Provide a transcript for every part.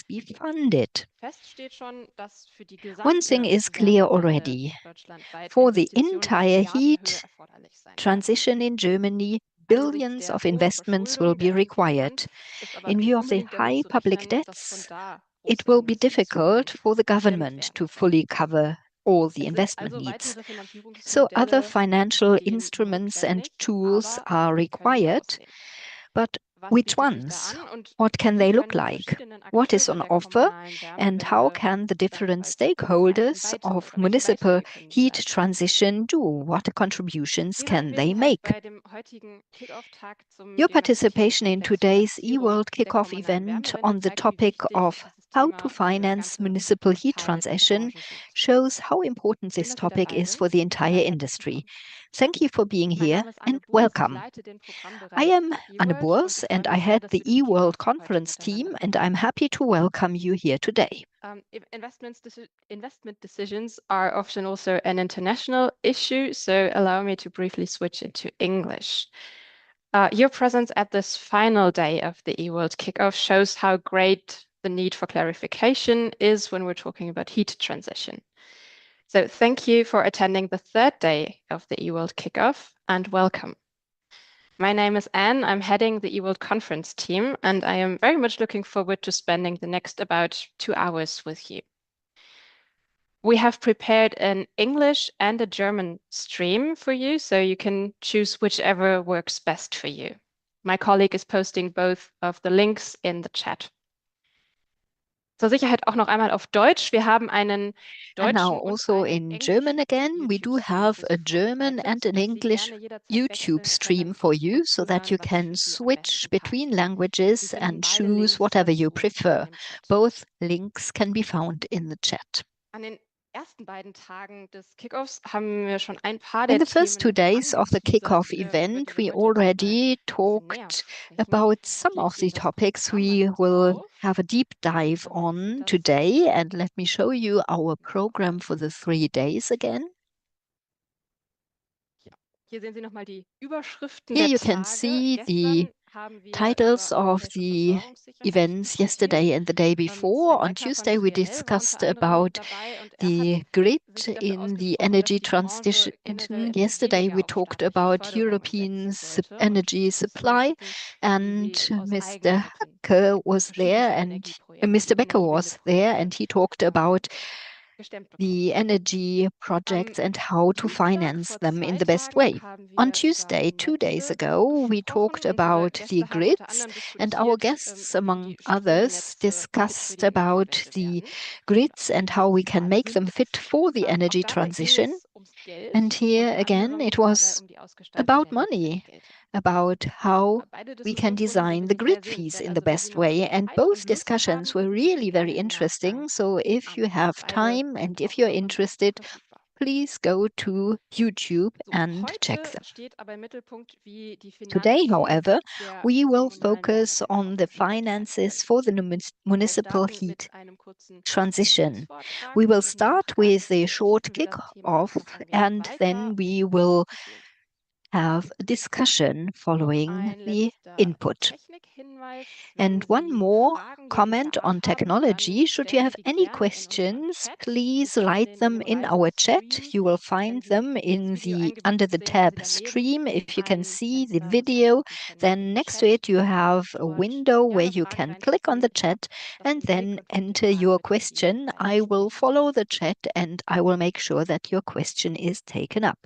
must be funded. Fest steht schon, dass für die One thing gesamte is clear Wärmewende already. deutschlandweit For the Investitionen in entire Milliardenhöhe heat erforderlich sein werden. transition in Germany, Angesichts billions der of hohen investments will Verschuldung be der öffentlichen Hand required. ist aber In nicht view of the unbedingt damit high zu public rechnen, dass schon debts, da it große will be Investitionen difficult for the gestemmt government werden to können. fully cover all the Es sind investment also needs. weitere So other Finanzierungsmodelle financial stehen instruments and notwendig, tools aber are welche können sie required, aussehen? but Was which bietet sich da ones? an und What can wie they look können die like? verschiedenen What is Akteure on der offer? kommunalen And how Wärmewende can the different bestenfalls ergreifen stakeholders of beitragen? Welche municipal Beiträge können sie heat leisten? transition do? What contributions Ihre can they Anwesenheit make? bei dem heutigen Kick-Off-Tag zum Your Thema participation in Finanzierung today's Finanzierung eWorld der Kickoff kommunalen event Wärmewende on the zeigt, wie topic wichtig of dieses how to Thema für finance ganze municipal heat transition Abteilbranchen sind. shows how important Schön, this dass Sie topic dabei is for sind. the entire Seien herzlich industry. willkommen. Thank you for being Mein here Name ist Anne and Burs. Ich welcome. leite den I Programmbereich am Anne eWorld und Burs ich freue and I mich sehr, head dass the wir den eWorld Kick-Off heute conference team miteinander and feiern. I'm happy to welcome you here today. Investment decisions are often also an international issue, so allow me to briefly switch into English. Your presence at this final day of the eWorld kickoff shows how great the need for clarification is when we're talking about heat transition. So thank you for attending the third day of the eWorld kickoff and welcome. My name is Anne. I'm heading the eWorld conference team, and I am very much looking forward to spending the next about 2 hours with you. We have prepared an English and a German stream for you, so you can choose whichever works best for you. My colleague is posting both of the links in the chat. Zur Sicherheit auch noch einmal auf Deutsch. Wir haben einen And now deutschen und also einen in German englischen again, we do YouTube-Stream have für a Sie German vorbereitet, and an sodass Sie English gerne jederzeit YouTube wechseln können stream for you und so that you zuhören, was can für Sie am switch besten between passt. Sie languages finden and beide choose Links whatever you dazu in prefer. dem Chat. Both links can be found in the chat. An den ersten beiden Tagen des Kickoffs haben wir schon ein paar In der the first 2 Themen days of the angeteasert, kickoff über event, die wir we heute aber noch mal already ein bisschen näher talked sprechen. about some Geht of the Ihnen das topics Programm mal we kurz will auf? have a deep dive Dann sieht on das today. And let me show you our program for the 3 days again. ja. Hier sehen Sie nochmal die Überschriften Here der you can Tage. see the Gestern haben wir titles über of europäische the Versorgungssicherheit events diskutiert. yesterday and the day before. Sven On Eigner von Tuesday, we TRL war unter discussed anderem about dabei und er hat the grid sich dafür in the ausgesprochen, dass energy die Branche transition. generell etwas Yesterday, we weniger auf talked staatliche about Förderungen European setzen sollte und energy stattdessen supply, gucken, wie and sie aus eigenen Mr. Mitteln Becker was there, verschiedenste and Energieprojekte, Mr. Becker was there, Energiewendeprojekte and he talked about gestemmt bekommen. the energy Am projects and how to Dienstag finance vor them in 2 the best Tagen way. haben On wir über Tuesday, 2 days Netze ago, we gesprochen. talked Unsere about the Gäste haben unter grids, anderem and our diskutiert, guests, wie among die others, Stromnetze fit für discussed die about Energiewende the werden. grids and how we can Frage make them 5. fit for the Auch energy dabei ging transition. es ums Geld, And here unter again, anderem it dabei was um die Ausgestaltung about der money, Netzentgelte. about how Beide we can Diskussionsrunden sind design the wirklich sehr grid fees sehenswert. in the Also wenn Sie best noch way. And Zeit und both Lust discussions haben, were sind Sie really very gerne im interesting. Nachgang So if you have beide time and sind if auf you're unserem Kanal interested, verfügbar. please go to YouTube So, and check heute them. steht aber im Mittelpunkt, wie die Today, Finanzen however, der we will kommunalen focus Wärmewende on the aufgestellt werden finances können. for the Wir municipal starten heat mit einem kurzen transition. We Infovortrag will und im start Nachgang with a short vertiefen wir das Thema kick-off noch ein wenig and weiter then mit we Ihren will Ideen. have a discussion Noch following ein the letzter input. Technikhinweis. And Wenn one Sie more Fragen jetzt comment on danach haben, dann technology. Should you stellen Sie have die any gerne in unseren questions, Chat. please Unter write den them in mobilized our chat. Stream You will wenn find Sie them ins in Video the under eingebucht the sind, haben tab Sie daneben stream. If you can ein see the Fenster und Sie video, klicken können auf then den next to Chat it you have a dort window where gerne you Fragen can click on the reinsetzen. Ich habe chat das and im Blick then und werde die enter Fragen your mit in die question. I Live-Stream will follow the einbeziehen. chat and I will make sure that your question is taken up.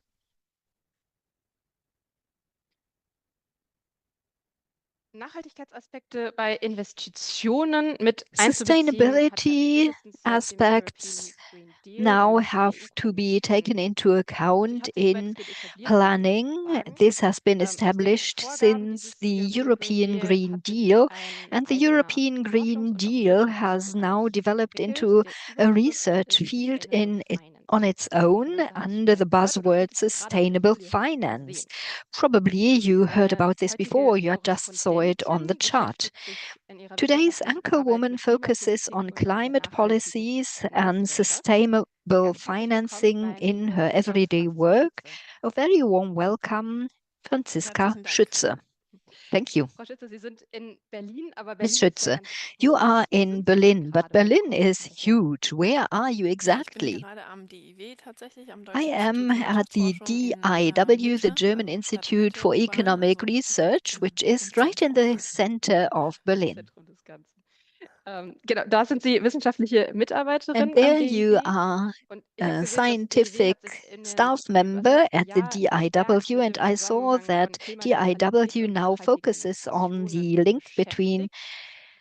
Nachhaltigkeitsaspekte bei Investitionen mit einzubeziehen, hat ja Sustainability spätestens seit dem European aspects Green Deal now die have to be EU-Kommission taken into beschlossen. Sie account hat sich in weitestgehend etabliert, würde ich planning. sagen. This has been Aus den established Vorgaben since dieses the European European Deal Green hat sich Deal, ein and the eigener European Forschungs- Green und auch Deal has now Forschungsbereich developed entwickelt. into Der a Überbegriff research ist field Sustainable on Finance. its own Vielleicht under the gehört oder buzzword vielleicht gerade auf der sustainable Folie finance. gesehen. Probably you heard Meine about this heutige before, you just saw it on the Korrespondentin chart. beschäftigt sich in ihrer Today's wissenschaftlichen Arbeit Anchorwoman mit focuses Klimapolitik on und auch der climate nachhaltigen policies and Finanzwirtschaft. sustainable Ganz herzlich willkommen financing beim in her eWorld-Kickoff, everyday Franziska work. Schütze. A very warm welcome, Franziska Herzlichen Dank. Schütze. Thank you. Frau Schütze, Sie sind in Berlin, aber Ms. Berlin ist ja Schütze, ganz you groß. are Wo in sind Sie denn Berlin, but gerade am Berlin is Technischen? huge. Where are you Ja, ich bin exactly? gerade am DIW tatsächlich, am I Deutschen am Institut für at the Wirtschaftsforschung in DIW, the Mitte, German also Institute Stadtmitte for U-Bahn, Economic also Research, which is im right in Zentrum. the center of Berlin. Zentrum des Ganzen. Genau, da sind Sie wissenschaftliche And Mitarbeiterin am there you DIW. are Und ich habe a gesehen, das DIW scientific hat sich in den staff über das member letzte at the Jahr verstärkt DIW, mit and dem I saw Zusammenhang that von Klimaneutralität DIW und now nachhaltigen focuses on the Investitionen link between beschäftigt.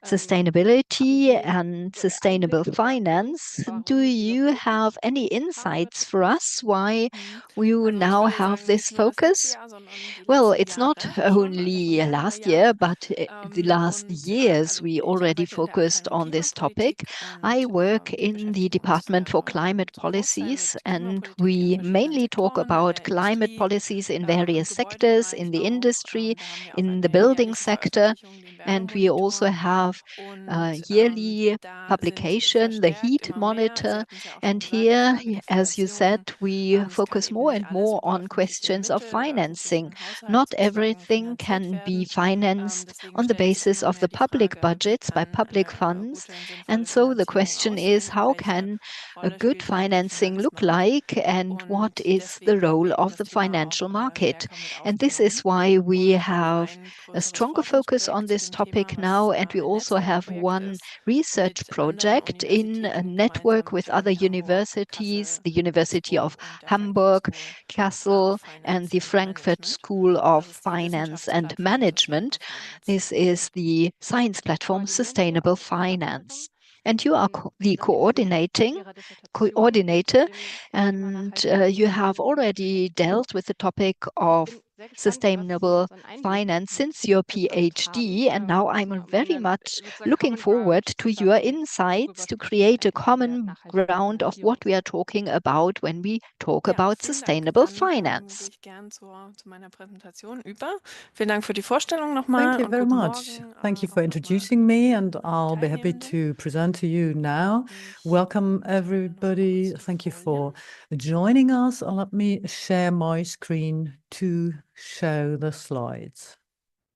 Haben sustainability Sie and so sustainable Einblicke für uns, finance. Do warum dieser you Fokus have any haben? insights for us why Mhm. you Also ich now würde have sagen, this nicht nur das letzte focus? Jahr, sondern die Well, letzten it's not Jahre schon, also schon only mehrere last Jahre. year, but the last Und years also we ich already arbeite in der focused Abteilung on this topic. Klimapolitik I und work wir in the beschäftigen uns Department for Climate zum Großteil Policies, mit and Klimapolitik in we verschiedenen mainly talk Sektoren, in about der climate Industrie, policies in im various sectors, in Gebäudebereich the auch. industry, Da haben wir auch in the eine building jährliche sector, Veröffentlichung, den and we also Wärmemonitor. have Und yearly da sind publication, the verstärkt heat immer mehr, Sie monitor. hatten es ja auch schon And gesagt, die here, Frage der as you said, Finanzierung. we Es kann focus eben more nicht and alles more über on öffentliche questions of Mittel oder financing. öffentlichen Not Haushaltszwang everything finanziert can be werden. financed Deswegen on the stellt sich basis immer of mehr the die public Frage, wie budgets by kann public eine funds. gute und And sinnvolle so the Finanzierung question is, aussehen und how welche can a Rolle good spielt da eigentlich die financing look Finanzmarkt. like, and what Und is the deswegen wollen role wir eben of das the Thema auch financial market? stärker mit And this aufnehmen is why we und auch have ein a größeres stronger focus on Forschungsprojekt zu this dem Thema, topic was now, and we ein also have Netzwerkprojekt one ist, research mit anderen project in a Universitäten network gemeinsam mit with der other Uni Hamburg, universities, Kassel, the University of Würzburg und der Frankfurt Hamburg, School Kassel, of and the Finance and Frankfurt Management. School of Das ist die Finance and Wissenschaftsplattform Management. Sustainable Finance. This is the science platform Koordinieren Sie Sustainable auch die Abschreibung Finance. And you are von the Investitionen in coordinating Ihrer Dissertation zu coordinator, dem Thema and nachhaltige you have Investitionen? already dealt with the topic Ich of bin sehr gespannt, was Sie sustainable uns an Einblicken finance since your gebracht haben. PhD, and now I'm Genau, um very einen much sozusagen looking Common forward Ground to zu your schaffen, insights worüber to sprechen wir denn create a eigentlich in der common nachhaltigen ground of what we are Finanzierung? talking about when we talk Ja, about vielen Dank. sustainable Dann finance. gehe ich gern zu meiner Präsentation über. Vielen Dank für die Vorstellung Thank nochmal you und very guten much. Morgen Thank you for auch nochmal introducing an me, and alle I'll be happy Teilnehmenden. to present to you now. Ich Welcome, teile noch mal kurz everybody. die Thank you Folien. for joining us. Let me share my screen to show the slides.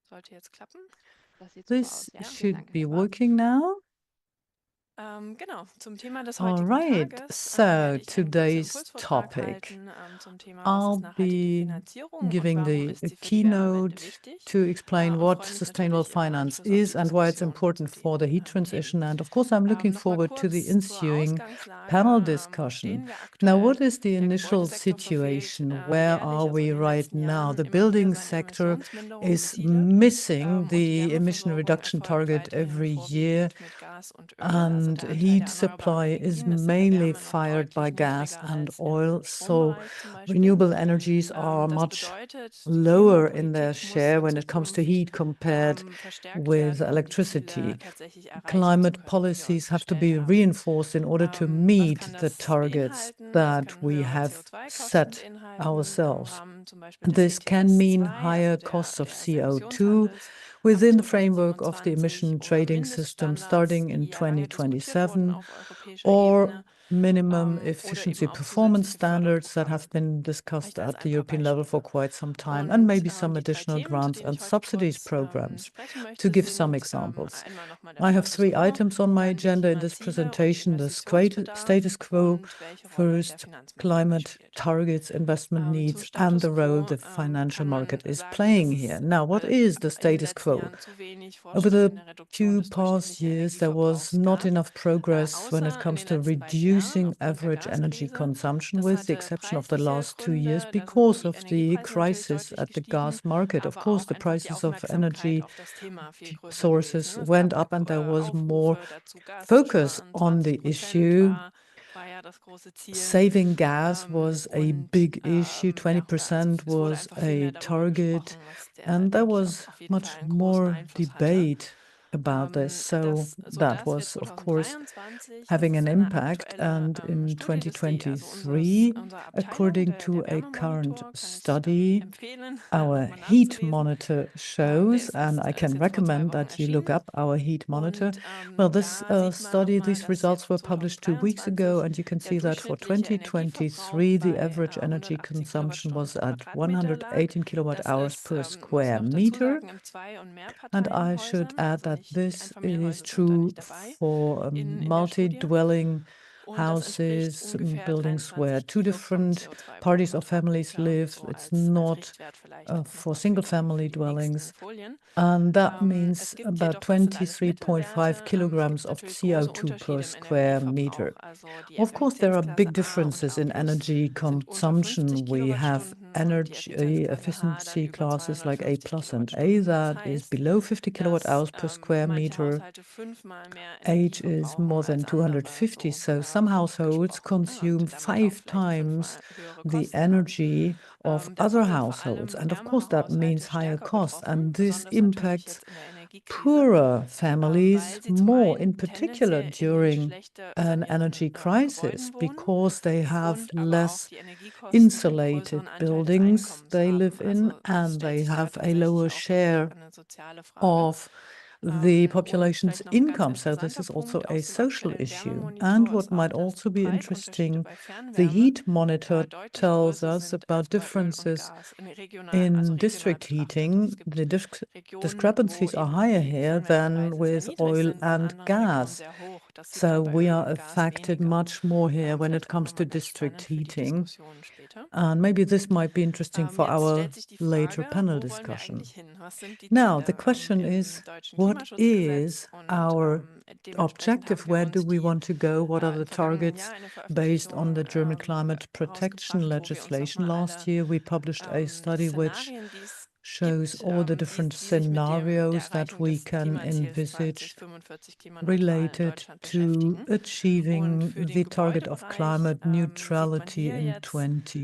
Sollte jetzt klappen. Das sieht super This aus, ja? Vielen should Dank. be Wunderbar. working now. Genau, zum Thema des All heutigen right, Tages so werde ich einen kurzen today's Impulsvortrag topic. halten zum Thema, was ist I'll nachhaltige be Finanzierung und giving warum the ist sie für die Wärmewende keynote wichtig to explain und what freue mich sustainable natürlich immer finance für is sonstige and why it's Diskussionen zu important for the den heat Themen. transition. And of course, I'm looking Nochmal forward to the kurz zur ensuing panel Ausgangslage. Wo discussion. stehen wir Now, aktuell? what is the Der initial Gebäudesektor verfehlt situation? Where jährlich, are also we in den right letzten now? Jahren, The immer wieder building seine sector is Emissionsminderungsziele missing und die the emission Wärmeversorgung reduction erfolgt target weiterhin every year, vorwiegend mit Gas und Öl. Also and der Anteil heat der erneuerbaren supply is Energien ist in der mainly Wärme noch fired by deutlich gas niedriger and als im oil. So Strombereich zum Beispiel. renewable energies are Das much bedeutet, die lower in their Klimapolitik muss share in when it comes to Zukunft heat compared verstärkt with werden, um die Ziele electricity. tatsächlich erreichen zu Climate können, die wir uns policies have to gestellt be haben. reinforced in order to Was meet kann the das targets beinhalten? Das that können we höhere have CO2-Kosten set beinhalten im ourselves. Rahmen zum Beispiel des This can mean ETS2, also higher costs of des CO2 Emissionshandels ab within the framework of the 2027 emission oder trading system Mindeststandards, starting in die ja lange diskutiert wurden 2027, auf europäischer or Ebene minimum oder efficiency eben auch performance zusätzliche standards that Förderprogramme. have been discussed Vielleicht als at the ein paar European level for Beispiele. quite some time, and Und maybe some die drei additional Themen, zu grants denen ich and heute subsidies kurz programs. sprechen To möchte, give some sind examples, einmal nochmal der I have three Status quo, items on my dann die agenda in this Klimaziele und presentation. The Investitionsbedarf status quo, und welche Rolle der first, Finanzmarkt dabei climate spielt. targets, investment Zu needs, and Status the role quo the financial kann man market is sagen, playing dass here. es Now, what is the in den status letzten quo? Jahren zu wenig Over Fortschritte in the der Reduktion two des past durchschnittlichen years, there was Energieverbrauchs not gab, enough progress when it außer in comes den to letzten beiden Jahren reducing aufgrund der average energy Gaskrise. consumption, Das with the hatte exception of the preisliche last 2 years, Gründe, da sind because die of the Energiepreise natürlich crisis deutlich at the gestiegen, gas market. Of aber course, auch the einfach die prices of Aufmerksamkeit energy auf das Thema viel größer sources gewesen. Es went gab up, and there was more Aufrufe dazu, Gas zu focus sparen. on the 20% issue. war ja das große Ziel. Saving gas was a Und big issue. ja, oder also 20% es wurde was einfach viel a mehr darüber target, gesprochen, was der, and there denke ich, was auf jeden Fall much einen großen more Einfluss hatte. debate about this. So that wir was, of course, 2023, having das an ist eine impact. aktuelle And in Studie des DEAs, 2023, unserer Abteilung, according der to a current Wärmemonitor, kann ich study, empfehlen, our nochmal heat nachzulesen. monitor Der shows, ist and jetzt, I ist can jetzt vor 2 recommend Wochen that you look erschienen. up our heat monitor. Und Well, this da sieht man study, nochmal, these dass results jetzt were published 2 weeks ago, 2023 and you can der see that for durchschnittliche 2023, the Energieverbrauch average bei energy 118 consumption was Kilowattstunden at pro Quadratmeter lag. 118 kilowatt Das hours ist, per muss square noch dazu meter. sagen, im Zwei- und And I should Mehrparteienhäusern, add also that nicht die this is Einfamilienhäuser sind da true nicht dabei for in der Studie. multi-dwelling Und das entspricht houses, ungefähr buildings where 23 two Kilogramm different CO2 pro parties or families Quadratmeter, live. so It's als not Richtwert vielleicht for nochmal für single-family die nächsten dwellings. Folien. And that Es means gibt about jedoch, das sind alles 23.5 Mittelwerte. Es kilograms gibt of natürlich große CO2 per Unterschiede im square Energieverbrauch. meter. Also die Of course, there are big Effizienzklasse A und differences A+ in energy sind unter 50 consumption. We have Kilowattstunden und die energy Effizienzklasse H dann efficiency über classes like A 250 plus and A Kilowattstunden. Das that is heißt, below 50 kilowatt dass hours per square manche meter. Haushalte 5-mal mehr H Energie is verbrauchen more than als andere. 250, So so some households gesprochen, ne? consume Und damit auch 5 vielleicht times 5-mal höhere the Kosten haben. energy of Das other sind vor households. allem And of ärmere course, that Haushalte means higher stärker costs. betroffen, And this besonders natürlich impacts jetzt in der Energiekrise, poorer families weil sie zum more, in einen particular tendenziell in during schlechter an sanierten energy crisis, Gebäuden wohnen because they have und aber auch less die Energiekosten einen insulated größeren Anteil des buildings Einkommens they haben. live in, Also es and stellt they sich da have a tatsächlich lower auch wirklich share eine soziale Frage. of the Und population's vielleicht noch ein ganz income. So this interessanter is also Punkt a aus dem social aktuellen issue. And Wärmemonitor what ist auch, might dass also die be Preisunterschiede interesting, bei the Fernwärme heat monitor deutlich tells größer us sind about als bei Öl und differences Gas, also in regional district betrachtet. Also heating. es gibt The Regionen, wo discrepancies are eben higher die here than Fernwärmepreise sehr with niedrig oil sind, in and anderen Regionen gas. sehr hoch. Das sieht So man bei we Öl are und Gas affected weniger. much more here when it Vielleicht auch comes to nochmal ganz district spannend für die heating. Diskussion später. And maybe this might be interesting for Jetzt our stellt sich die later Frage, panel wo wollen wir discussion. eigentlich hin? Was sind die Now, the Ziele question im is, deutschen what Klimaschutzgesetz? is Und our dementsprechend haben objective? wir Where do uns we want to go? What are im the vergangenen targets? Jahr eine Based on the Veröffentlichung German climate protection rausgebracht, wo wir uns legislation nochmal last year, we published a study which Szenarien, die es shows gibt, all the wie different sich mit der scenarios that Erreichung we des can Klimaziels envisage 2045 klimaneutral in related Deutschland to beschäftigen. Und achieving für the den target of Gebäudebereich climate sieht man neutrality hier in jetzt ganz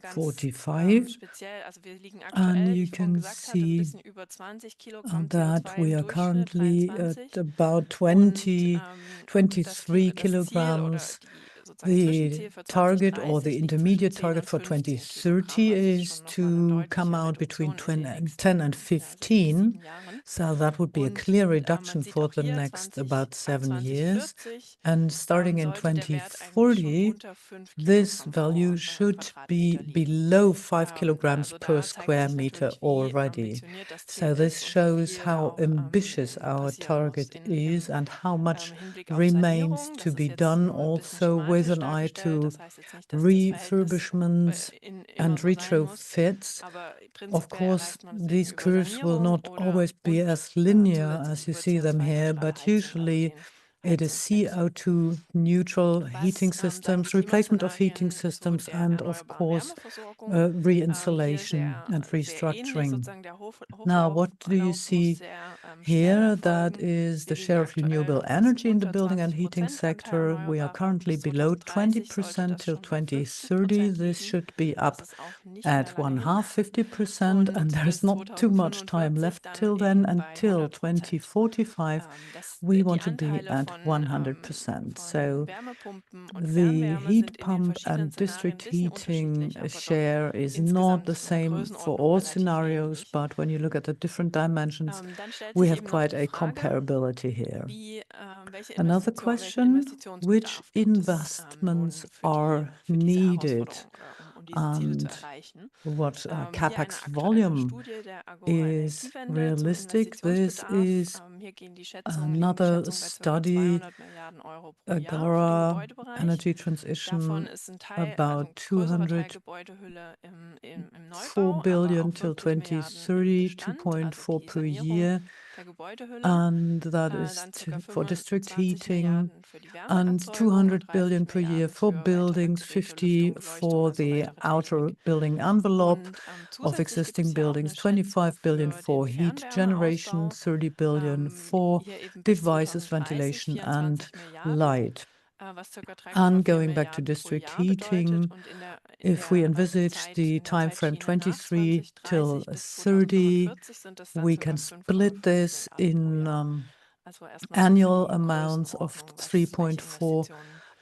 2045. speziell, also wir liegen And aktuell, wie you ich vorhin can gesagt hatte, ein see bisschen über 20 Kilogramm that CO2 we im are Durchschnitt, currently at 23. about Und 23 das Ziel oder kilograms. sozusagen The Zwischenziel für target or 2030 the liegt zwischen intermediate 10 target und for 15 Kilogramm. 2030 Das ist is schon nochmal eine to come deutliche out between Reduktion in den 10 and nächsten 6 bis 7 15. Jahren. So that would be a Und clear man reduction sieht for auch the hier next about 7 years. 2040 And starting in sollte der Wert eigentlich schon 2040, unter 5 this Kilogramm value pro should be Quadratmeter liegen. below 5 kilograms Also per da zeigt square sich meter natürlich, wie already. ambitioniert das Ziel So this ist und wie shows viel da how auch ambitious our passieren muss target is and how much Hinblick auf remains Sanierung. to Das ist be jetzt done, nur ein bisschen also with schematisch an eye dargestellt. to Das heißt jetzt nicht, dass das Verhältnis refurbishments immer and so sein muss, retrofits. aber Of prinzipiell course, erreicht man es eben these über curves will Sanierung not always be as linear as zusätzlich you über see them here, but CO2-neutrale Heizung, also usually den it is Heizungswechsel. CO2 neutral Was heating dann die systems, replacement of heating Klimaszenarien zu systems, der and of erneuerbaren course, Wärmeversorgung hier re-insulation and sehr ähnlich, restructuring. sozusagen der Now, what do you Hochlauf muss see sehr schnell here? That erfolgen. is Wir the liegen share of aktuell renewable noch ein bisschen energy in the unter building and 20% heating Anteil sector. We are Erneuerbarer. currently Bis below 2030 sollte 20% das till schon bei 2030. 50% This liegen. should be Das up ist auch nicht mehr at lange one hin. half 50%, and Und there's bis not too much time 2045 left dann till then. eben bei Until 100%. 2045, we Die want to be Anteile at 100%. von So Wärmepumpen und the Fernwärme heat sind in den pump verschiedenen and Szenarien ein district bisschen heating unterschiedlich, aber doch share is not the insgesamt in der same for Größenordnung all relativ scenarios, ähnlich. but when you look at the different dimensions, Dann stellt we sich have eben noch quite die a Frage, comparability here. welche Another welchen question, which Investitionsbedarf gibt es investments für are diese needed Herausforderung oder um diese Ziele zu and erreichen? what Hier eine capex aktuelle volume Studie der Agora is Energiewende zum realistic? This Investitionsbedarf. is Hier liegen die another Schätzungen bei ca. study, 200 Milliarden Euro pro Jahr für den Agora Gebäudebereich. Energy Davon transition, ist ein Teil, also about ein größerer Teil 204 Gebäudehülle im Neubau, aber billion auch till 50 Milliarden im 2030, Bestand, also 2.4 die per Sanierung year. der Gebäudehülle. And that is Dann ca. for district 25 heating Milliarden für die and Wärmeerzeugung 200 und 30 billion per year Milliarden for für weitere buildings, Geräte, 50 Lüftung, Beleuchtung, for also the weitere outer Technik. building envelope Und of zusätzlich gibt existing es ja auch buildings, eine Schätzung 25 billion für den for heat generation, Fernwärmeausbau. 30 billion for Hier eben bis devices, 2030 ventilation and 24 Milliarden, light. was ca. And 3,4 going back to Milliarden pro district Jahr bedeutet. heating, Und if we envisage the time frame 23 till 30, we can split this in annual amounts of 3.4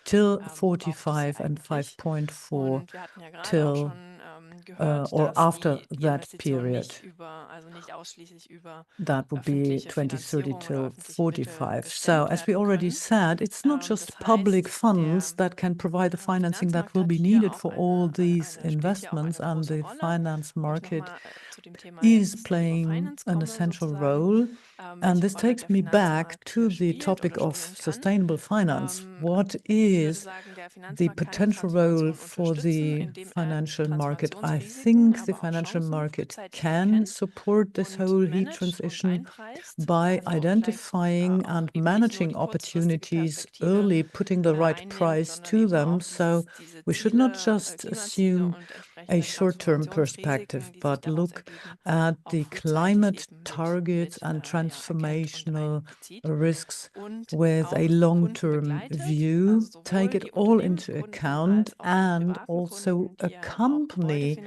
till 45 and 5.4 till or after that period. That would be 2030 till 45. So as we already said, it's not just public funds that can provide the financing that will be needed for all these investments, and the finance market is playing an essential role. And this takes me back to the topic of sustainable finance. What is the potential role for the financial market? I think the financial market can support this whole heat transition by identifying and managing opportunities early, putting the right price to them. So we should not just assume a short-term perspective, but look at the climate targets and transformational risks with a long-term view, take it all into account, and also accompany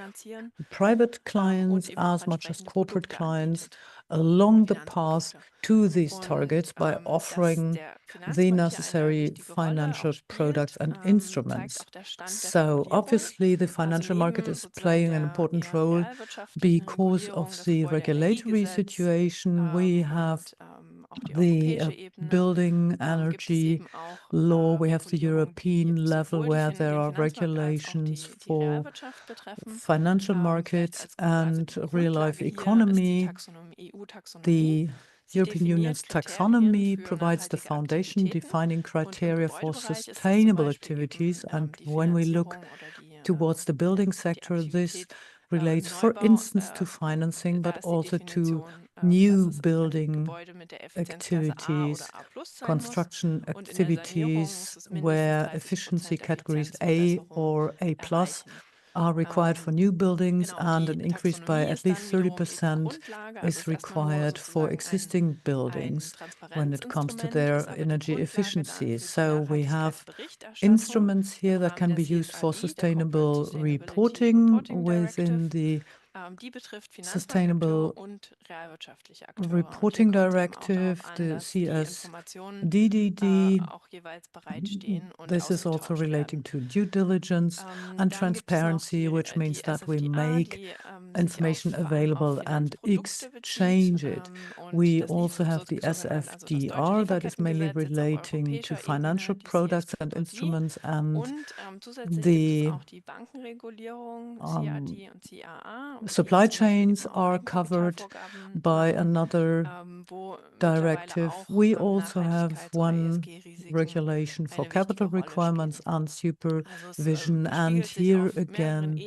private clients as much as corporate clients along the path to these targets by offering the necessary financial products and instruments. So obviously the financial market is playing an important role because of the regulatory situation. We have the building energy law, we have the European level where there are regulations for financial markets and real-life economy. The European Union's taxonomy provides the foundation defining criteria for sustainable activities. And when we look towards the building sector, this relates, for instance, to financing, but also to new building activities, construction activities where efficiency categories A or A+ are required for new buildings, and an increase by at least 30% is required for existing buildings when it comes to their energy efficiency. So we have instruments here that can be used for sustainable reporting within the Sustainable Reporting Directive, the CSDDD. This is also relating to due diligence and transparency, which means that we make information available and exchange it. We also have the SFDR that is mainly relating to financial products and instruments, and the supply chains are covered by another directive. We also have one regulation for capital requirements and supervision, and here again,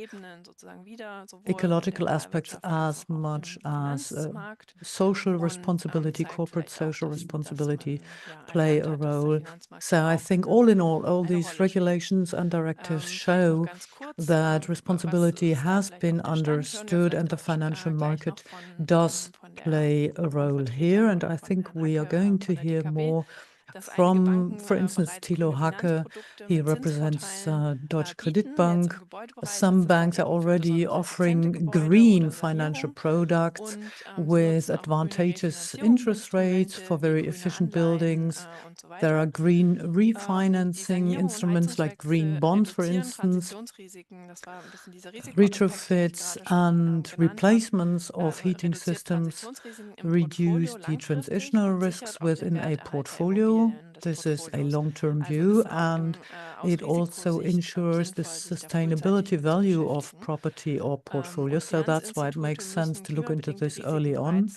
ecological aspects as much as social responsibility, corporate social responsibility play a role. So I think all in all these regulations and directives show that responsibility has been understood and the financial market does play a role here. And I think we are going to hear more from, for instance, Thilo Hacke. He represents Deutsche Kreditbank. Some banks are already offering green financial products with advantageous interest rates for very efficient buildings. There are green refinancing instruments like green bonds, for instance. Retrofits and replacements of heating systems reduce the transitional risks within a portfolio. This is a long-term view, and it also ensures the sustainability value of property or portfolio. So that's why it makes sense to look into this early on.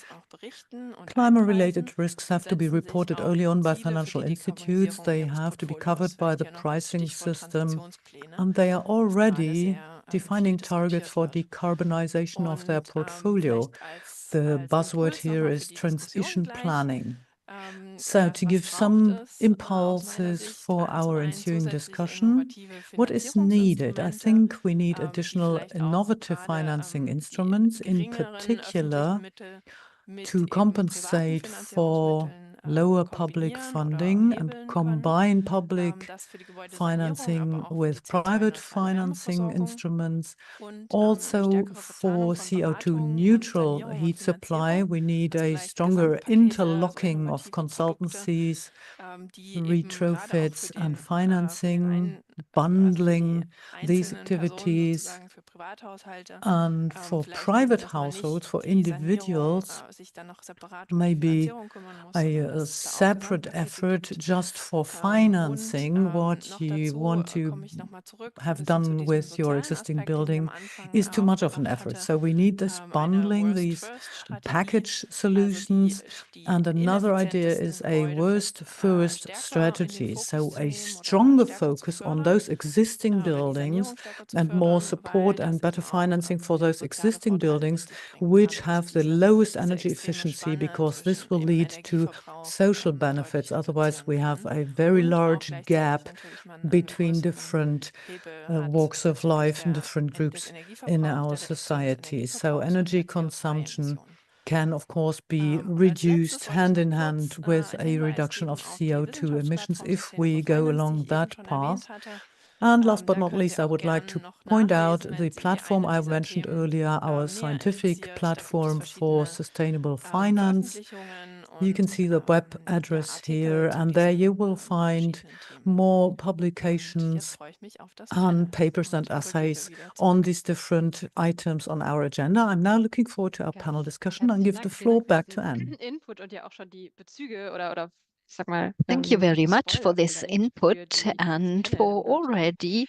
Climate-related risks have to be reported early on by financial institutes. They have to be covered by the pricing system, and they are already defining targets for decarbonization of their portfolio. The buzzword here is transition planning. So to give some impulses for our ensuing discussion, what is needed? I think we need additional innovative financing instruments, in particular to compensate for lower public funding and combine public financing with private financing instruments. Also, for CO2 neutral heat supply, we need a stronger interlocking of consultancies, retrofits and financing, bundling these activities. And for private households, for individuals, maybe a separate effort just for financing what you want to have done with your existing building is too much of an effort. So we need this bundling, these package solutions. And another idea is a worst first strategy. So a stronger focus on those existing buildings and more support and better financing for those existing buildings which have the lowest energy efficiency, because this will lead to social benefits. Otherwise, we have a very large gap between different walks of life and different groups in our society. So energy consumption can, of course, be reduced hand in hand with a reduction of CO2 emissions if we go along that path. And last but not least, I would like to point out the platform I mentioned earlier, our scientific platform for sustainable finance. You can see the web address here, and there you will find more publications and papers and essays on these different items on our agenda. I'm now looking forward to our panel discussion and give the floor back to Anne. Input und ja auch schon die Bezüge oder ich sag mal, Thank you very much for Spoiler this vielleicht input für die and nächste for Panel. already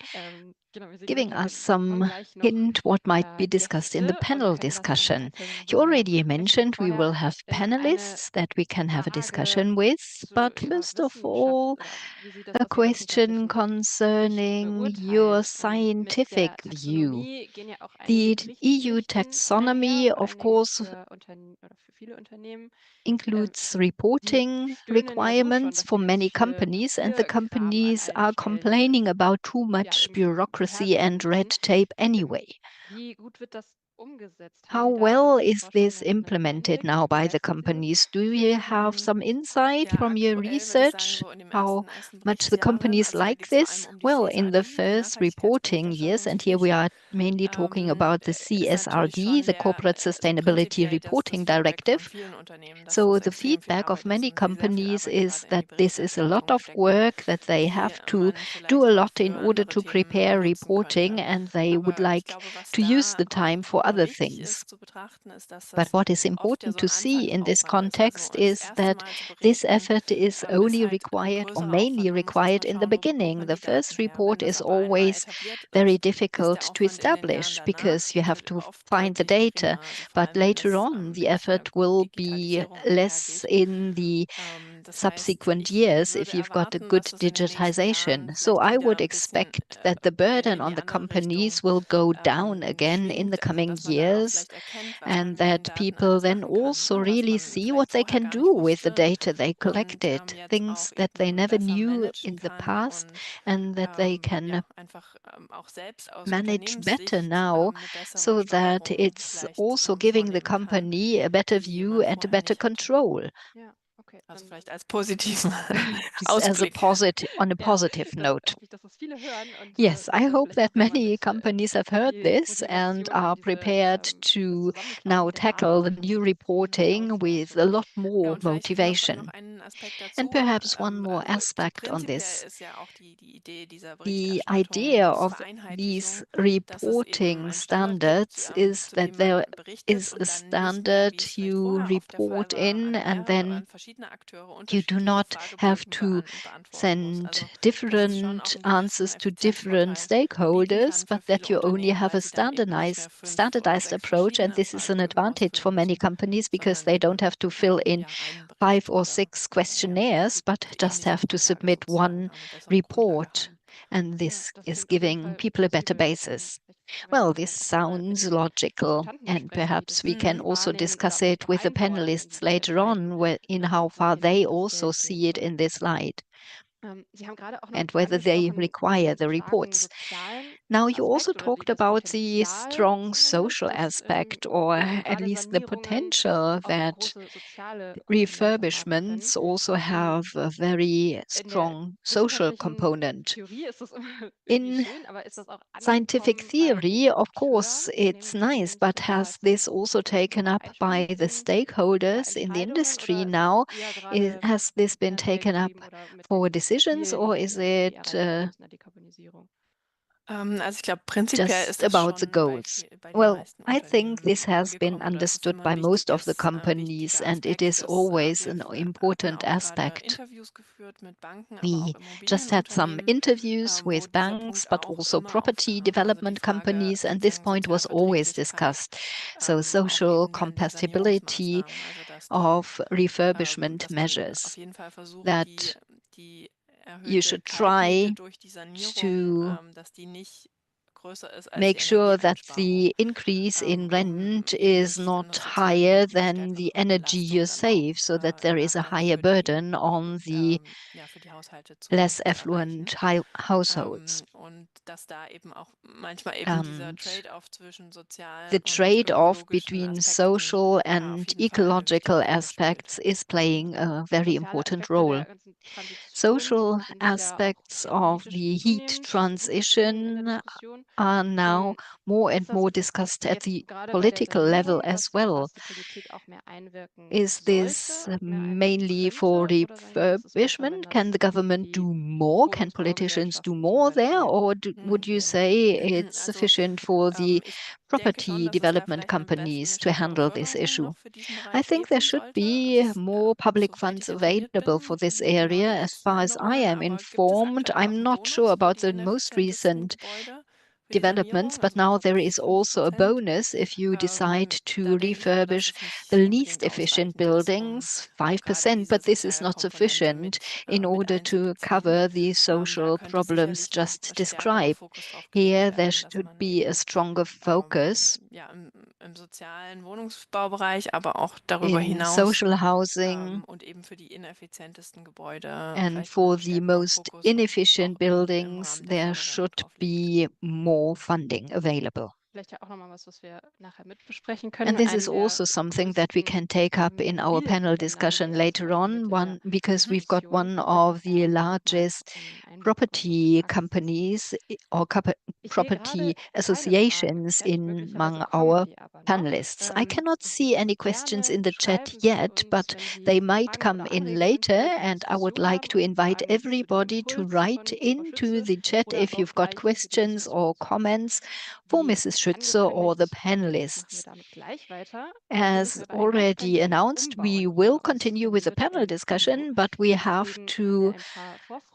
Genau, wir sehen giving hier, us wir some haben gleich noch hint what might be discussed in the Gäste und panel können das dann discussion. einzeln You so already mehr mentioned we besprechen. will Vorher have panelists that we can have a Frage discussion with, zu but Ihrer first of Wissenschaft all, oder wie Sie das a aus Ihrer question wissenschaftlichen Sicht concerning your beurteilen. Mit scientific der view. Taxonomie gehen ja auch The einige EU Richtpflichten taxonomy, einher, vor of allen Dingen course, für Unternehmen oder für viele Unternehmen. includes Die reporting stöhnen ja so schon, requirements dass for sie ganz many viel companies, and the Papierkram an companies allen are Stellen complaining about too ja, much irgendwie bureaucracy and beherbergen red müssen. tape anyway. Wie gut wird das umgesetzt? Haben How Sie da well aus Ihren is this Forschungen einen implemented Einblick? now by the Wie leisten Sie companies? Do diese you have Prüfungen? some insight from your research how much the companies like this? Well, in the first reporting years, and here we are mainly talking about the CSRD, the Corporate Sustainability Reporting Directive. So the feedback of many companies is that this is a lot of work, that they have to do a lot in order to prepare reporting, and they would like to use the time for other things. But what is important to see in this context is that this effort is only required or mainly required in the beginning. The first report is always very difficult to establish because you have to find the data. But later on, the effort will be less in the subsequent years if you've got a good digitization. So I would expect that the burden on the companies will go down again in the coming years, and that people then also really see what they can do with the data they collected, things that they never knew in the past, and that they can manage better now, so that it's also giving the company a better view and a better control. Ja, okay. Also vielleicht als positiven As a Ausblick. on a positive Dann note. hoffe ich, dass das viele hören und Yes, I das hope vielleicht that auch nochmal many mit companies have heard viel this and Motivation are in diese prepared to now tackle the new reporting with a lot more und vielleicht noch motivation. einen Aspekt dazu. And perhaps one more Also aspect on prinzipiell this. ist ja auch die Idee dieser The Berichterstattung, idea diese of these Vereinheitlichung, dass es eben reporting einen Standard gibt, standards is zu that dem there man berichtet is und a dann nicht mehr, standard wie es vielleicht you vorher oft der Fall report war, in, an and mehrere oder then an verschiedene Akteure you do unterschiedliche not have Fragebögen to beantworten muss. send Also, dass es schon different auch einen gewissen answers to different Effizienzvorteil bieten stakeholders, kann but für viele that you only Unternehmen, have weil a sie dann eben nicht mehr 5 oder standardized 6 approach. And verschiedene this is an Fragebögen advantage for ausfüllen many müssen, companies because sondern they eben don't have to fill in ja, einen Bericht 5 or oder 6 ja, questionnaires, but die just ähnliche have to Grundlage submit sozusagen, one eine bessere Grundlage report. haben. And Ja, this das is klingt auf jeden giving Fall people a better plausibel. basis. Vielleicht werden Well, wir this dann auch noch mal mit sounds den logical, Diskutanten and besprechen, wie perhaps das we can Sie also wahrnehmen oder discuss auch it noch with the einordnen in panelists diese later beiden on, in how Sachen, far wie Sie they das also Feld see sehen it in wollen. this light. and whether they require the reports. Now, you also talked about the strong social aspect, or at least the potential that refurbishments also have a very strong social component. In scientific theory, of course, it's nice, but has this also taken up by the stakeholders in the industry now? Has this been taken up for decisions, or is it just about the goals? Well, I think this has been understood by most of the companies, and it is always an important aspect. We just had some interviews with banks, but also property development companies, and this point was always discussed. So social compatibility of refurbishment measures, that you should try to make sure that the increase in rent is not higher than the energy you save, so that there is a higher burden on the less affluent households. The trade-off between social and ecological aspects is playing a very important role. Social aspects of the heat transition are now more and more discussed at the political level as well. Is this mainly for refurbishment? Can the government do more? Can politicians do more there? Or would you say it's sufficient for the property development companies to handle this issue? I think there should be more public funds available for this area. As far as I am informed, I'm not sure about the most recent developments, but now there is also a bonus if you decide to refurbish the least efficient buildings, 5%, but this is not sufficient in order to cover the social problems just described. Here there should be a stronger focus in social housing, and for the most inefficient buildings, there should be more funding available. And this is also something that we can take up in our panel discussion later on, because we've got one of the largest property companies or property associations among our panelists. I cannot see any questions in the chat yet, but they might come in later, and I would like to invite everybody to write into the chat if you've got questions or comments for Mrs. Schütze or the panelists. As already announced, we will continue with the panel discussion, but we have to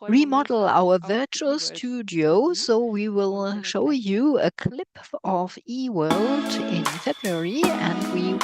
remodel our virtual studio. So we will show you a clip of eWorld in February, and we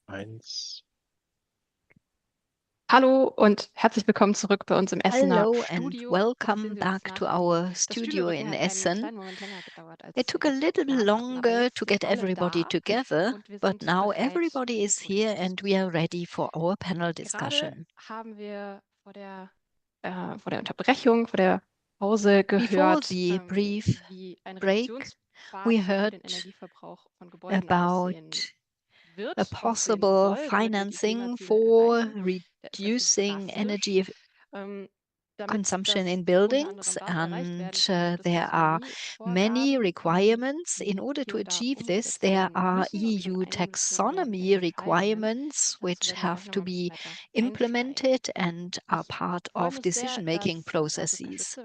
Eins. Hallo und herzlich willkommen zurück bei uns im Essener Hello and Studio. welcome back to our studio in Essen. It took a little longer to get everybody together, but now everybody is here and we are ready for our panel discussion. Haben wir vor der Unterbrechung, vor der Pause Before gehört, the brief wie ein break, we Reduktionspfad für heard den Energieverbrauch von Gebäuden about wird, a possible financing for reducing energy consumption in buildings, and there are many requirements. In order to achieve this, there are EU taxonomy requirements which have to be implemented and are part of decision-making processes.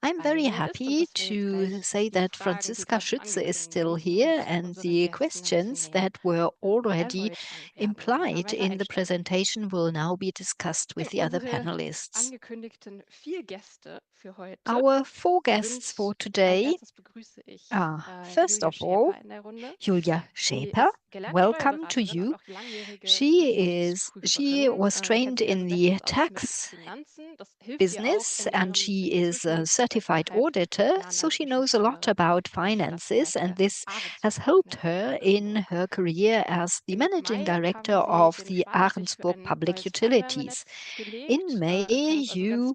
I'm very happy to say that Franziska Schütze is still here, and the questions that were already implied in the presentation will now be discussed with the other panelists. Our 4 guests for today are, first of all, Julia Schäper. Welcome to you. She was trained in the tax business and she is a certified auditor, so she knows a lot about finances, and this has helped her in her career as the managing director of the Ahrensburg Public Utilities. In May, you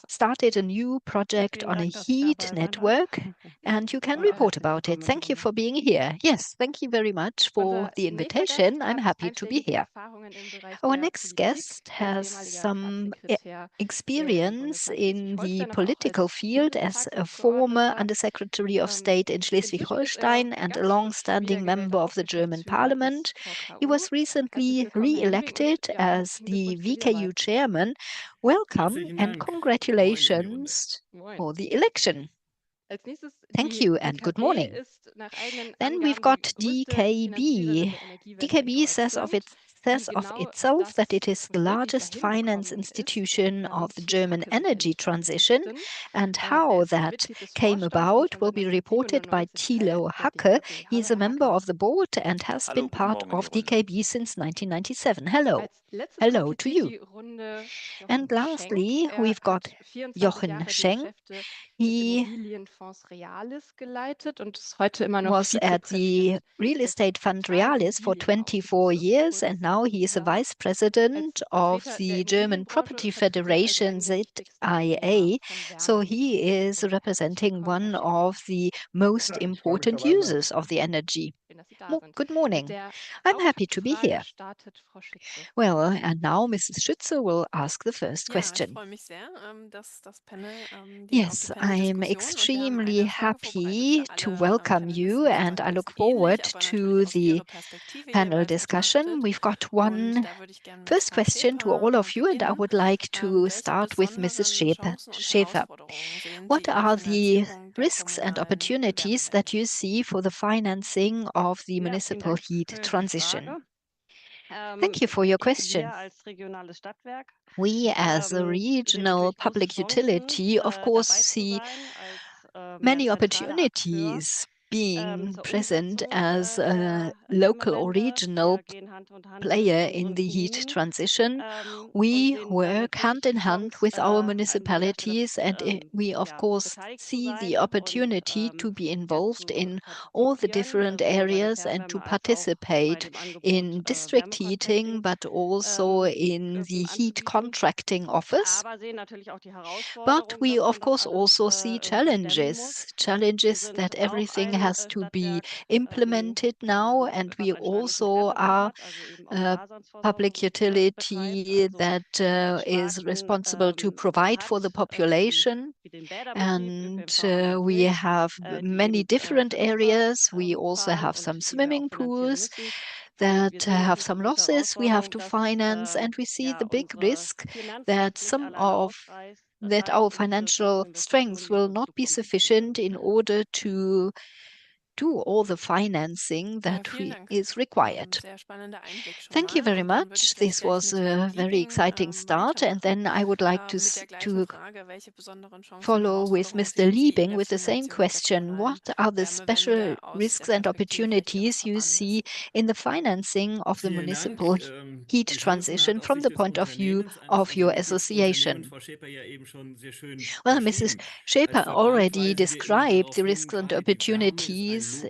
started a new project on a heat network, and you can report about it. Thank you for being here. Yes, thank you very much for the invitation. I'm happy to be here. Our next guest has some experience in the political field as a former Undersecretary of State in Schleswig-Holstein and a long-standing member of the German Parliament. He was recently re-elected as the VKU chairman. Welcome and congratulations for the election. Thank you and good morning. Then we've got DKB. DKB says of itself that it is the largest finance institution of the German energy transition, and how that came about will be reported by Thilo Hacke. He is a member of the board and has been part of DKB since 1997. Hello. Hello to you. And lastly, we've got Jochen Schenk. He was at the real estate fund Realis for 24 years, and now he is a vice president of the German Property Federation ZIA. So he is representing one of the most important users of the energy. Good morning. I'm happy to be here. Well, and now Mrs. Schütze will ask the first question. Yes, I'm extremely happy to welcome you, and I look forward to the panel discussion. We've got one first question to all of you, and I would like to start with Mrs. Schäfer. What are the risks and opportunities that you see for the financing of the municipal heat transition? Thank you for your question. We, as a regional public utility, of course, see many opportunities being present as a local or regional player in the heat transition. We work hand in hand with our municipalities, and we, of course, see the opportunity to be involved in all the different areas and to participate in district heating, but also in the heat contracting office. But we, of course, also see challenges that everything has to be implemented now, and we also are a public utility that is responsible to provide for the population. And we have many different areas. We also have some swimming pools that have some losses we have to finance, and we see the big risk that our financial strength will not be sufficient in order to do all the financing that is required. Thank you very much. This was a very exciting start. And then I would like to follow with Mr. Liebing with the same question. What are the special risks and opportunities you see in the financing of the municipal heat transition from the point of view of your association? Well, Mrs. Schäper already described the risks and opportunities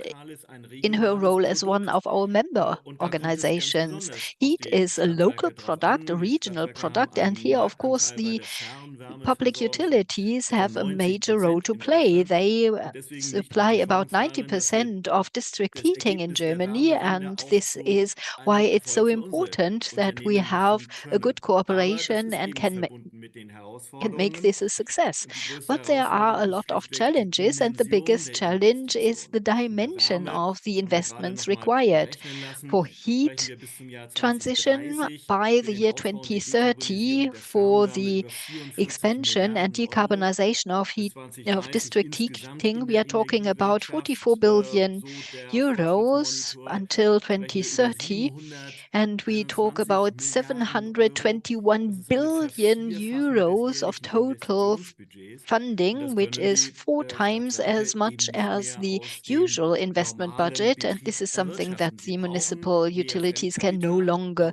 in her role as one of our member organizations. Heat is a local product, a regional product, and here, of course, the public utilities have a major role to play. They supply about 90% of district heating in Germany, and this is why it's so important that we have a good cooperation and can make this a success. But there are a lot of challenges, and the biggest challenge is the dimension of the investments required. For heat transition by the year 2030, for the expansion and decarbonization of district heating, we are talking about 44 billion euros until 2030, and we talk about 721 billion euros of total funding, which is 4 times as much as the usual investment budget. And this is something that the municipal utilities can no longer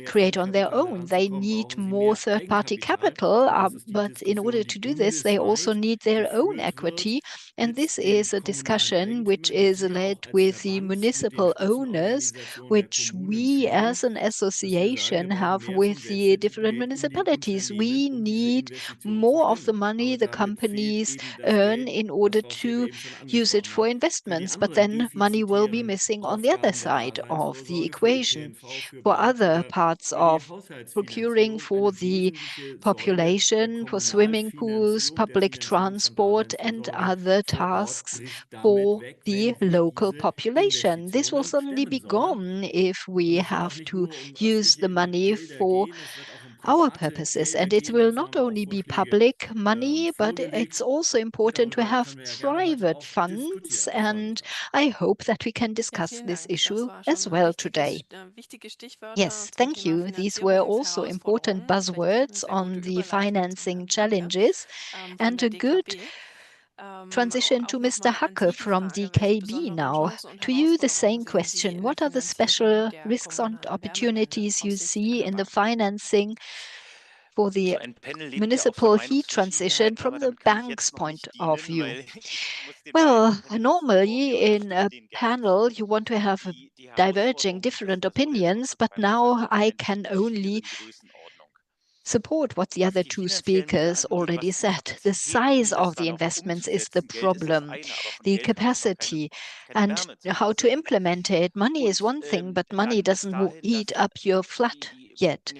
create on their own. They need more third-party capital, but in order to do this, they also need their own equity. And this is a discussion which is led with the municipal owners, which we as an association have with the different municipalities. We need more of the money the companies earn in order to use it for investments, but then money will be missing on the other side of the equation for other parts of procuring for the population, for swimming pools, public transport, and other tasks for the local population. This will suddenly be gone if we have to use the money for our purposes. And it will not only be public money, but it's also important to have private funds. And I hope that we can discuss this issue as well today. Yes, thank you. These were also important buzzwords on the financing challenges, and a good transition to Mr. Hacke from DKB now. To you, the same question. What are the special risks and opportunities you see in the financing for the municipal heat transition from the bank's point of view? Well, normally in a panel, you want to have diverging different opinions, but now I can only support what the other two speakers already said. The size of the investments is the problem, the capacity and how to implement it. Money is one thing, but money doesn't eat up your flat yet.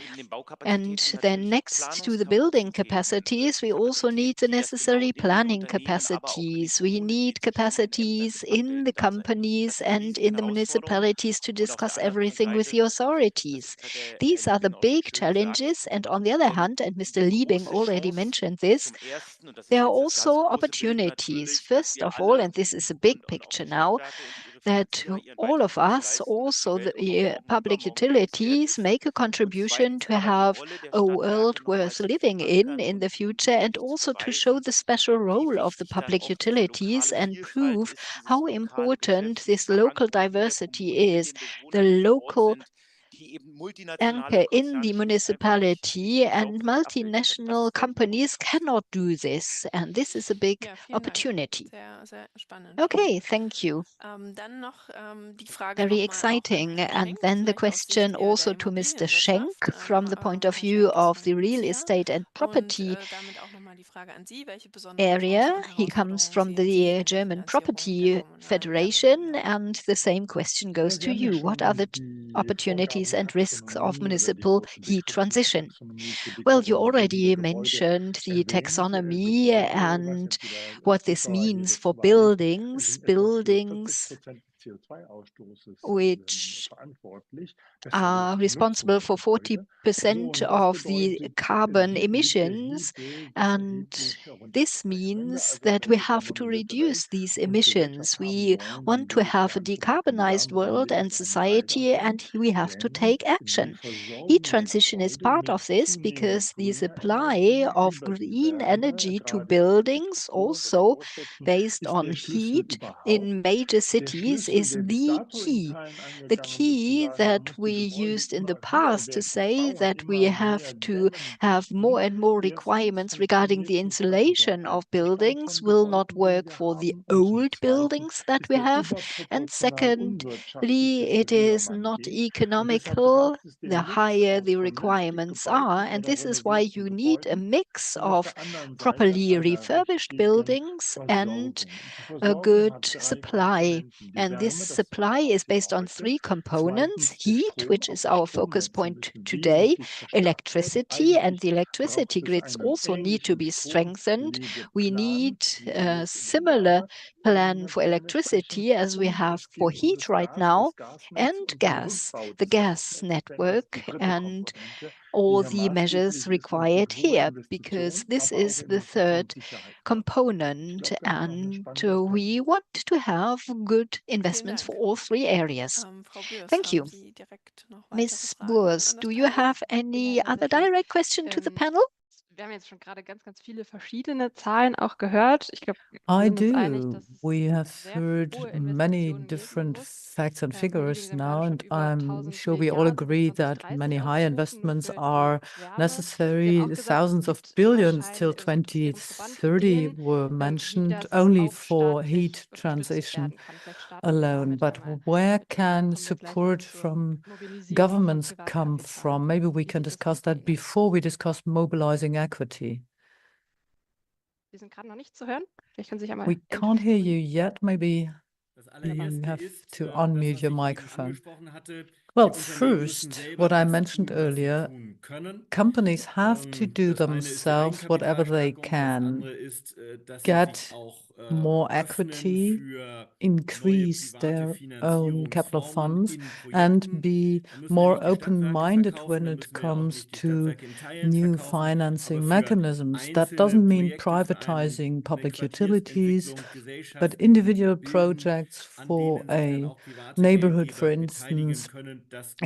And then next to the building capacities, we also need the necessary planning capacities. We need capacities in the companies and in the municipalities to discuss everything with the authorities. These are the big challenges. And on the other hand, and Mr. Liebing already mentioned this, there are also opportunities. First of all, and this is a big picture now, that all of us, also the public utilities, make a contribution to have a world worth living in the future, and also to show the special role of the public utilities and prove how important this local diversity is, the local anchor in the municipality, and multinational companies cannot do this. And this is a big opportunity. Okay, thank you. Very exciting. And then the question also to Mr. Schenk from the point of view of the real estate and property area. He comes from the German Property Federation, and the same question goes to you. What are the opportunities and risks of municipal heat transition? Well, you already mentioned the taxonomy and what this means for buildings. Buildings which are responsible for 40% of the carbon emissions. And this means that we have to reduce these emissions. We want to have a decarbonized world and society, and we have to take action. Heat transition is part of this because the supply of green energy to buildings, also based on heat in major cities, is the key. The key that we used in the past to say that we have to have more and more requirements regarding the insulation of buildings will not work for the old buildings that we have. And secondly, it is not economical the higher the requirements are. And this is why you need a mix of properly refurbished buildings and a good supply. And this supply is based on three components: heat, which is our focus point today, electricity, and the electricity grids also need to be strengthened. We need a similar plan for electricity as we have for heat right now, and gas, the gas network, and all the measures required here, because this is the third component, and we want to have good investments for all three areas. Thank you. Ms. Burs, do you have any other direct question to the panel? Wir haben jetzt schon gerade ganz viele verschiedene Zahlen auch gehört. Ich glaube, I do. We have heard many different facts and figures now, and I'm sure we all agree that many high investments are necessary. Thousands of billions till 2030 were mentioned only for heat transition alone. But where can support from governments come from? Maybe we can discuss that before we discuss mobilizing equity. Sie sind gerade noch nicht zu hören. Vielleicht können Sie sich einmal We can't hear you yet. Maybe you have to unmute your microphone. Well, first, what I mentioned earlier, companies have to do themselves whatever they can, get more equity, increase their own capital funds, and be more open-minded when it comes to new financing mechanisms. That doesn't mean privatizing public utilities, but individual projects for a neighborhood, for instance,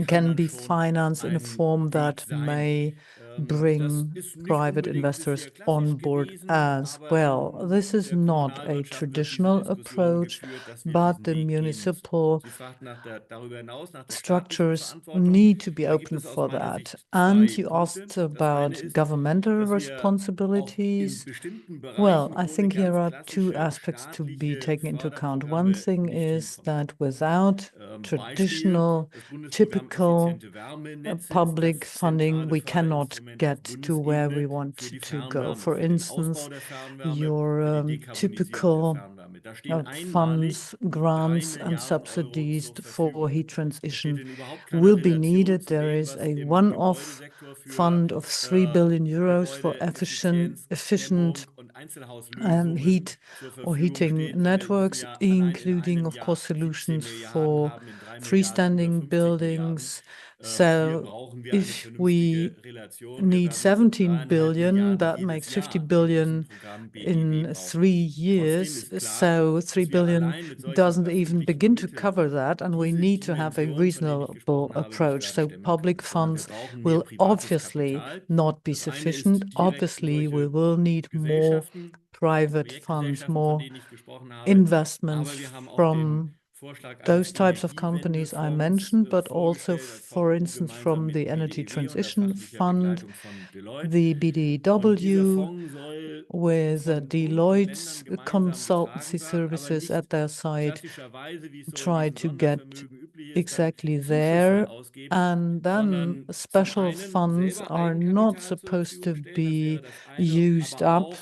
can be financed in a form that may bring private investors on board as well. This is not a traditional approach, but the municipal structures need to be open for that. And you asked about governmental responsibilities. Well, I think here are two aspects to be taken into account. One thing is that without traditional, typical public funding, we cannot get to where we want to go. For instance, your typical funds, grants, and subsidies for heat transition will be needed. There is a one-off fund of 3 billion euros for efficient heat or heating networks, including, of course, solutions for freestanding buildings. So if we need 17 billion, that makes 50 billion in 3 years. So 3 billion doesn't even begin to cover that, and we need to have a reasonable approach. So public funds will obviously not be sufficient. Obviously, we will need more private funds, more investments from those types of companies I mentioned, but also, for instance, from the Energy Transition Fund, the BDW, with Deloitte's consultancy services at their side, try to get exactly there. And then special funds are not supposed to be used up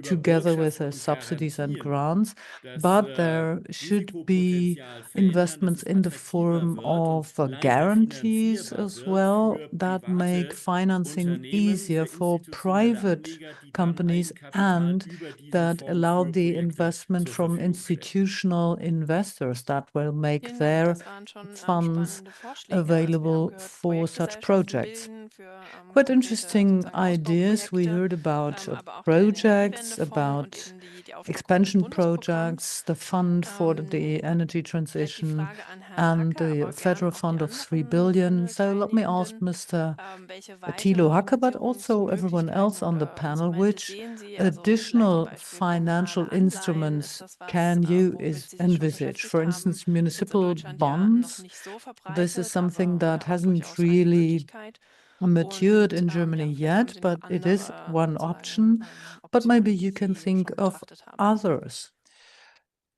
together with subsidies and grants, but there should be investments in the form of guarantees as well that make financing easier for private companies and that allow the investment from institutional investors that will make Vielen Dank, their das waren schon funds spannende Vorschläge. Also wir available haben gehört, for such Projektgesellschaften projects. bilden für Quite konkrete interesting sozusagen ideas. We Ausbauprojekte, heard about aber auch den projects, Energiewendefonds und about eben die Aufstockung des expansion Bundesprogramms. projects, the fund for the energy Vielleicht die transition, Frage an Herrn and Hacker, the aber gern federal auch die fund of 3 anderen billion. So let me ask Panel-Teilnehmenden, Mr. welche Thilo weiteren Hacker, but also everyone Finanzierungsmöglichkeiten else on the oder panel, Instrumente which sehen Sie? Also vielleicht zum additional Beispiel financial kommunale Anleihen, ist instruments das was, can you womit Sie sich schon envisage? For beschäftigt haben? instance, Ist in municipal Deutschland ja noch bonds. nicht so This is verbreitet, something aber that ja auch hasn't durchaus eine really Möglichkeit. matured in Ja, Germany vielleicht haben yet, Sie noch but it is andere one sozusagen option. But maybe Optionen, you die can Sie think schon of betrachtet haben. others.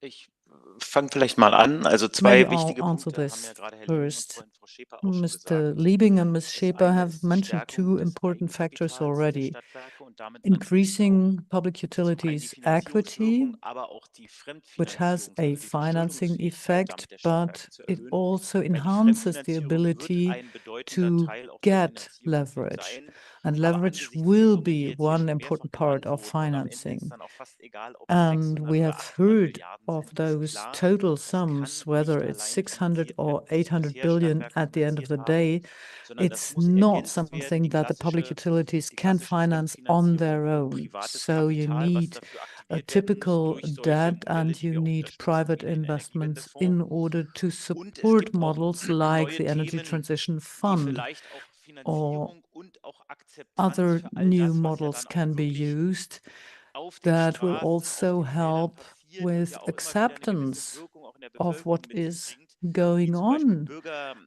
Ich fange vielleicht mal an. Also Maybe zwei I'll wichtige answer Punkte haben this ja gerade Herr Liebing und first. vorhin Frau Schäper auch schon Mr. gesagt. Liebing and Ms. Das Scheper eine have ist die mentioned Stärkung two des important factors Eigenkapitals der already. Stadtwerke und damit natürlich auch Increasing public zum einen die utilities Finanzierungswirkung, equity, aber auch die which has Fremdfinanzierung, a also die financing Verschuldungsfähigkeit effect, damit der but Stadtwerke zu it erhöhen. also Weil die enhances the Fremdfinanzierung wird ability ein bedeutender to Teil auch der get Finanzierung mit leverage. sein. And Aber leverage angesichts der will Summen, die be jetzt hier one schon mehrfach important part genannt of wurden und am Ende ist financing. dann auch fast egal, ob es And 600 we oder have 800 heard Milliarden of sind, ist those klar, total das kann sums, whether nicht it's allein 600 finanziert or werden, wie es 800 bisher billion Stadtwerke at the end of finanziert the haben, day. sondern das It's muss not ergänzt werden. something that the public utilities can finance on their own. Privates So you Kapital, was need dafür a aktiviert werden muss typical durch solche debt Modelle, and die you wir auch need unterstützen, private wie den investments Energiewendefonds. in order to Und es support gibt auch models like neue the Energy Themen, Transition die Fund vielleicht auch or Finanzierung und auch Akzeptanz other für all new das, was ja models dann auch can be wirklich used auf den that will Straßen, auf also den Feldern help passiert und with ja auch immer wieder eine gewisse acceptance Wirkung auch in der of Bevölkerung what mit sich is bringt, wie going zum Beispiel on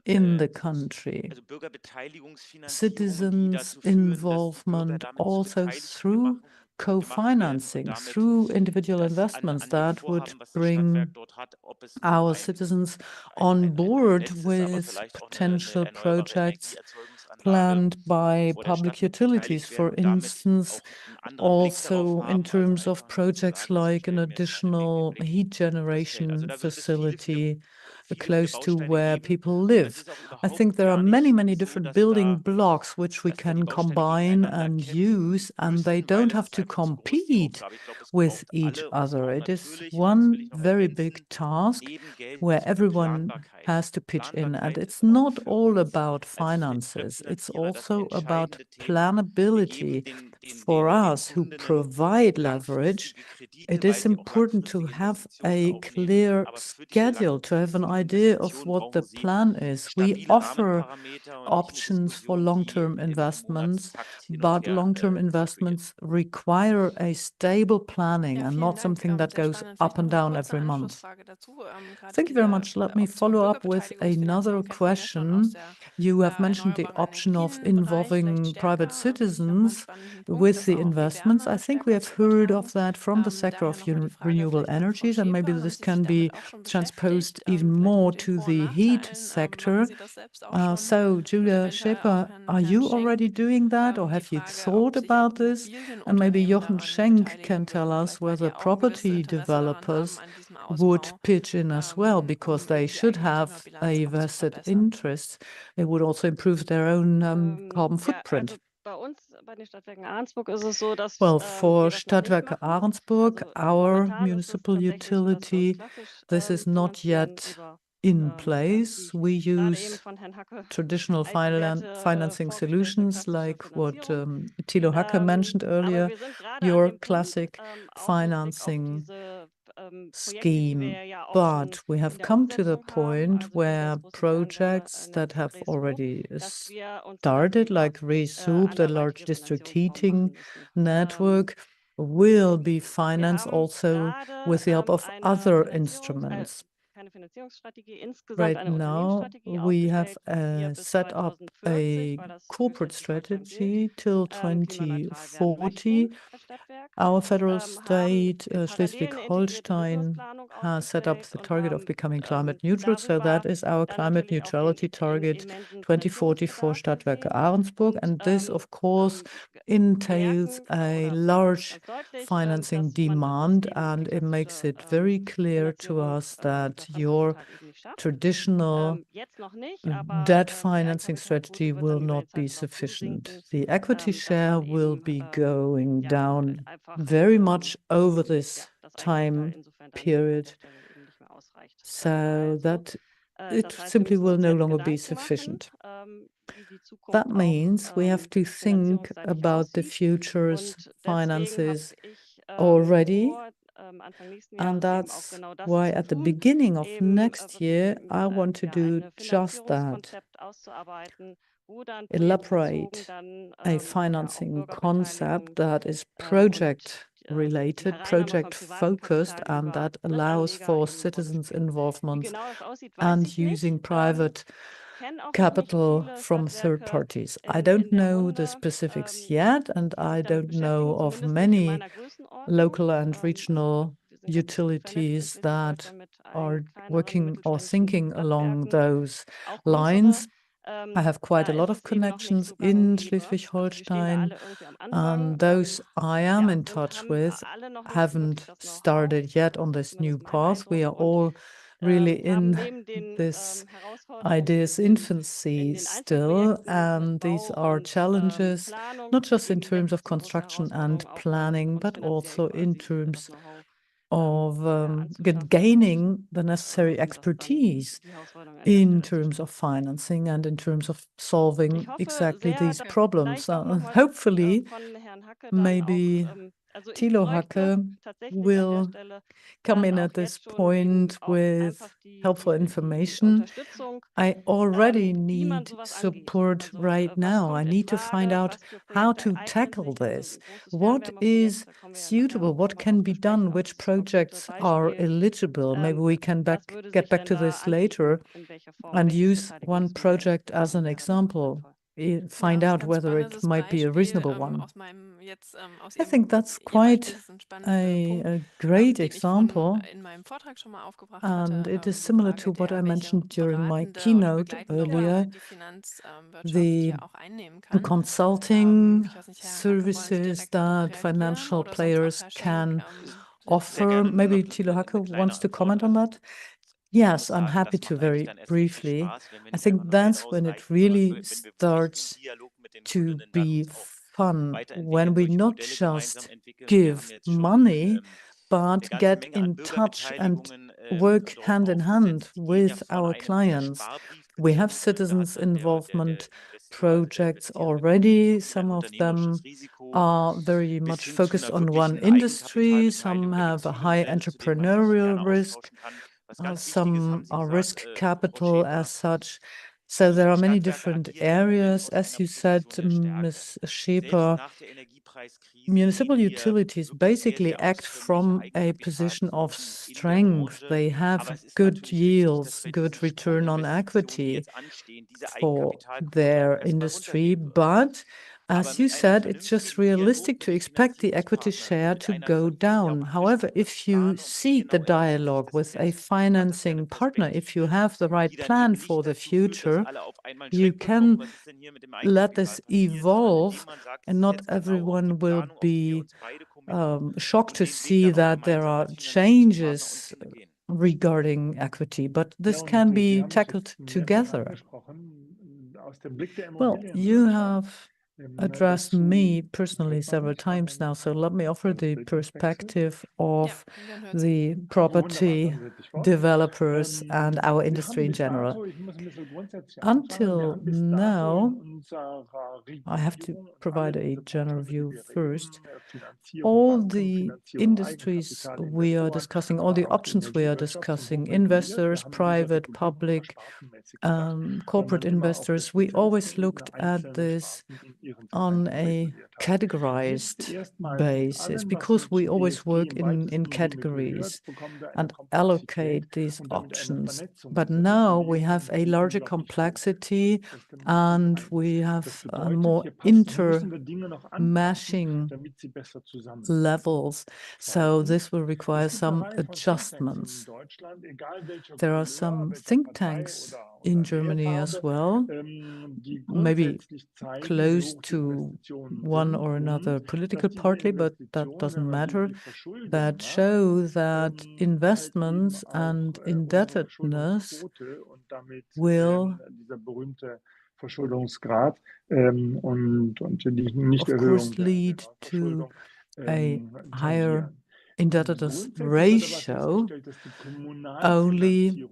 in the country. also Bürgerbeteiligungsfinanzierungen, die Citizens' dazu führen, dass die Bürger involvement damit zu also Beteiligten through gemacht werden und co-financing, damit through individual das investments an dem that would Vorhaben, was das bring Stadtwerk dort hat, ob es nun our ein citizens on board Netz ist, aber with vielleicht auch eine potential erneuerbare projects Energieerzeugungsanlage planned by vor der public Stadt mit utilities, beteiligt werden for und damit instance, auch einen anderen Blick darauf also in haben, als terms of einfach nur zu projects sagen, es like an entsteht mehr additional Blick heat für das Feld. Also generation da wird es facility viele close to Bausteine where geben. people Und es live. ist auch I think überhaupt there are gar many, nicht many so, different building blocks which we dass da die can Bausteine combine gegeneinander and kämpfen use, and they müssen, weil don't es have ist to einfach zu groß, die compete Aufgabe. Ich glaube, es with braucht each alle und es other. braucht It is natürlich, und das will one ich noch very big ergänzen, task neben Geld where everyone Planbarkeit. has to pitch in. And Planbarkeit it's ist aber auch not für all uns about als finances, it's Fremdfinanzierer das also about entscheidende Thema. Wir geben planability. For den us who Kundinnen provide leverage, langfristige it Kredite, weil is sie auch important to langfristige have Investitionen a aufnehmen. clear Aber für diese schedule, to have an langfristigen idea of Investitionen what the brauchen sie plan is. We stabile offer Rahmenparameter und nicht eine options for Diskussion, die long-term im investments, Monatstakt hin und but her long-term fluktuiert. investments require a stable planning Ja, and vielen not Dank. something that Sehr goes spannend. up Vielleicht noch and eine down kurze every month. Anschlussfrage dazu. Gerade Thank you very diese much. Let me Option follow up with another Bürgerbeteiligungsfinanzierung kennt man ja schon aus question. der You have mentioned the erneuerbaren option of Energienbereich vielleicht involving stärker. private Fand ich nochmal einen citizens spannenden Punkt, with das the auch auf die investments. I Wärme think we stärker have zu heard übertragen. of that from the sector Daher of nochmal die Frage renewable vielleicht an Frau energies, and maybe Schäper. Haben this Sie sich can be damit auch schon transposed beschäftigt? even Vielleicht more mit den to Vor- und the heat Nachteilen. Machen sector. Sie das selbst auch schon? So, Und Julia eventuell auch Schäfer, Herrn, are Herrn you already Schenk doing that, or die have you Frage, ob thought sich auch about this? And maybe Immobilienunternehmen Jochen daran Schenk can beteiligen tell würden, us vielleicht weil die whether ja auch ein gewisses property Interesse daran haben, developers an diesem would Ausbau, pitch in as well, because um they eben die should have Eigentümerbilanz a auch zu vested verbessern. interest. It would also improve their own carbon Ja, also footprint. bei uns, bei den Stadtwerken Ahrensburg ist es so, dass Well, wir for das noch nicht Stadtwerke machen. Ahrensburg, Also our momentan ist es municipal tatsächlich so, dass wir uns utility, klassisch this is not finanzieren yet über, in ja, place. die We gerade eben use von Herrn Hacke traditional als Werte financing vorgestellte solutions klassische like what Finanzierung. Thilo Hacker mentioned Aber earlier, wir sind gerade an your dem Punkt, classic auch mit Blick auf financing diese Projekte, die scheme. wir ja auch schon But we in have der come to the Umsetzung haben, point also wie where das russische projects that Wärmenetz have Resub, already dass wir uns started, dafür like Resub, the large anderweitige district Finanzierungsformen heating machen müssen. network, will be Wir financed haben also gerade with the help of eine other instruments. Right now, we have set up a corporate strategy till 2040. Our federal state, Schleswig-Holstein, has set up the target of becoming climate neutral. So that is our climate neutrality target 2040 for Stadtwerke Ahrensburg. And this, of course, entails a large financing demand, and it makes it very clear to us that your traditional debt financing strategy will not be sufficient. The equity share will be going down very much over this time period, so that it simply will no longer be sufficient. That means we have to think about the future's finances already, and that's why at the beginning of next year, I want to do just that. Elaborate a financing concept that is project-related, project-focused, and that allows for citizens' involvement and using private capital from third parties. I don't know the specifics yet, and I don't know of many local and regional utilities that are working or thinking along those lines. I have quite a lot of connections in Schleswig-Holstein, and those I am in touch with haven't started yet on this new path. We are all really in this idea's infancy still, and these are challenges, not just in terms of construction and planning, but also in terms of gaining the necessary expertise in terms of financing and in terms of solving exactly these problems. Hopefully, maybe Thilo Hacke will come in at this point with helpful information. I already need support right now. I need to find out how to tackle this. What is suitable? What can be done? Which projects are eligible? Maybe we can get back to this later and use one project as an example. Find out whether it might be a reasonable one. I think that's quite a great example, and it is similar to what I mentioned during my keynote earlier. The consulting services that financial players can offer. Maybe Thilo Hacke wants to comment on that. Yes, I'm happy to very briefly. I think that's when it really starts to be fun, when we not just give money, but get in touch and work hand in hand with our clients. We have citizens' involvement projects already. Some of them are very much focused on one industry. Some have a high entrepreneurial risk. Some are risk capital as such. So there are many different areas. As you said, Ms. Scheper, municipal utilities basically act from a position of strength. They have good yields, good return on equity for their industry. But as you said, it's just realistic to expect the equity share to go down. However, if you seek the dialogue with a financing partner, if you have the right plan for the future, you can let this evolve, and not everyone will be shocked to see that there are changes regarding equity, but this can be tackled together. Well, you have addressed me personally several times now, so let me offer the perspective of the property developers and our industry in general. Until now, I have to provide a general view first. All the industries we are discussing, all the options we are discussing, investors, private, public, corporate investors, we always looked at this on a categorized basis, because we always work in categories and allocate these options. But now we have a larger complexity and we have more intermeshing levels. So this will require some adjustments. There are some think tanks in Germany as well, maybe close to one or another political party, but that doesn't matter, that show that investments and indebtedness will of course lead to a higher indebtedness ratio only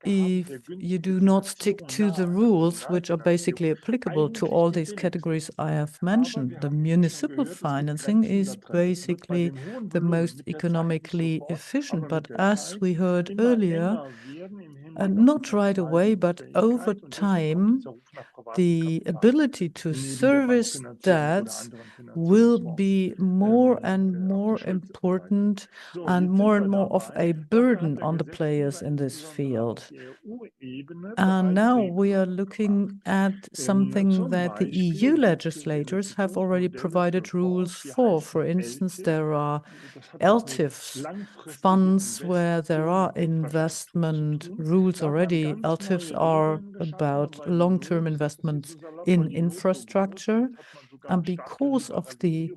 if you do not stick to the rules which are basically applicable to all these categories I have mentioned. The municipal financing is basically the most economically efficient, but as we heard earlier, not right away, but over time, the ability to service debts will be more and more important and more of a burden on the players in this field. And now we are looking at something that the EU legislators have already provided rules for. For instance, there are LTIFs, funds where there are investment rules already. LTIFs are about long-term investments in infrastructure. And because of the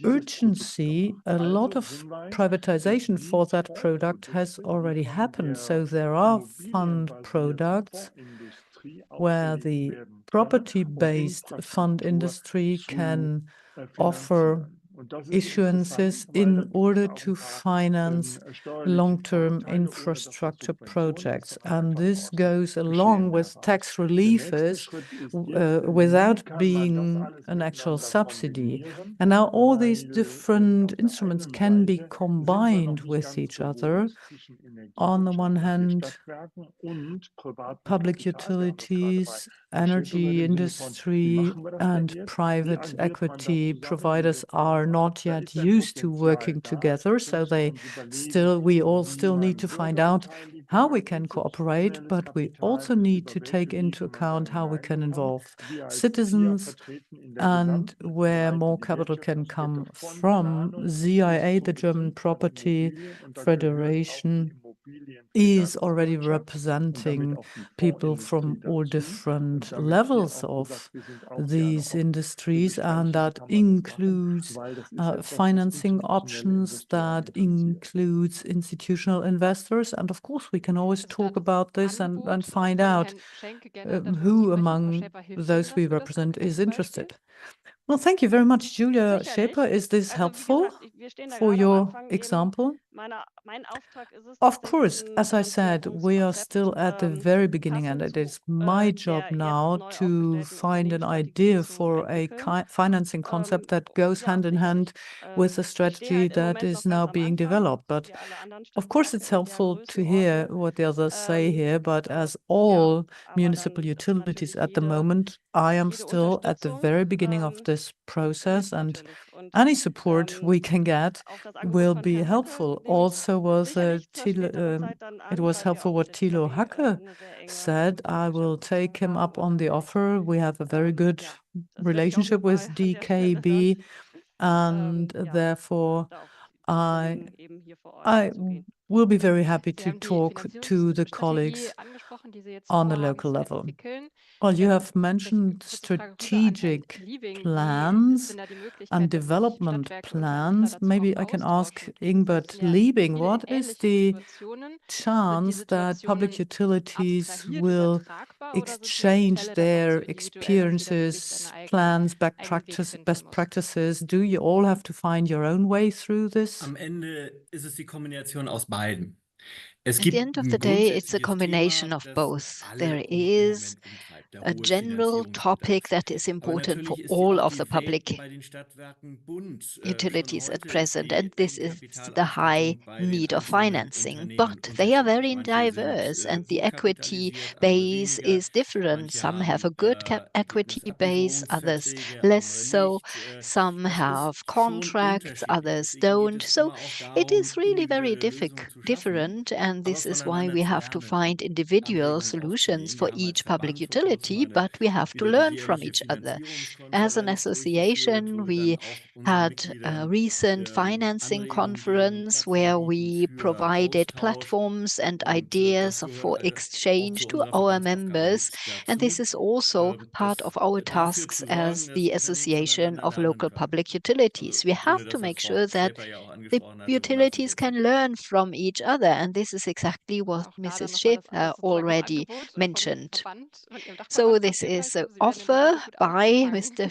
urgency, a lot of privatization for that product has already happened. So there are fund products where the property-based fund industry can offer issuances in order to finance long-term infrastructure projects. And this goes along with tax reliefs without being an actual subsidy. And now all these different instruments can be combined with each other. On the one hand, public utilities, energy industry, and private equity providers are not yet used to working together. So we all still need to find out how we can cooperate, but we also need to take into account how we can involve citizens and where more capital can come from. ZIA, the German Property Federation, is already representing people from all different levels of these industries, and that includes financing options, that includes institutional investors. And of course, we can always talk about this and find out who among those we represent is interested. Well, thank you very much, Julia Schäper. Is this helpful for your example? Of course, as I said, we are still at the very beginning, and it is my job now to find an idea for a financing concept that goes hand in hand with the strategy that is now being developed. But of course, it's helpful to hear what the others say here, but as all municipal utilities at the moment, I am still at the very beginning of this process, and any support we can get will be helpful. Also it was helpful what Thilo Hacke said. I will take him up on the offer. We have a very good relationship with DKB, and therefore I will be very happy to talk to the colleagues on a local level. Well, you have mentioned strategic plans and development plans. Maybe I can ask Ingbert Liebing, what is the chance that public utilities will exchange their experiences, plans, best practices? Do you all have to find your own way through this? Am Ende ist es die Kombination aus beiden. At the end of the day, it's a combination of both. There is a general topic that is important for all of the public utilities at present, and this is the high need of financing. But they are very diverse, and the equity base is different. Some have a good equity base, others less so. Some have contracts, others don't. So it is really very different, and this is why we have to find individual solutions for each public utility, but we have to learn from each other. As an association, we had a recent financing conference where we provided platforms and ideas for exchange to our members. And this is also part of our tasks as the Association of Local Public Utilities. We have to make sure that the utilities can learn from each other. And this is exactly what Mrs. Schäfer already mentioned. So this is an offer by Mr.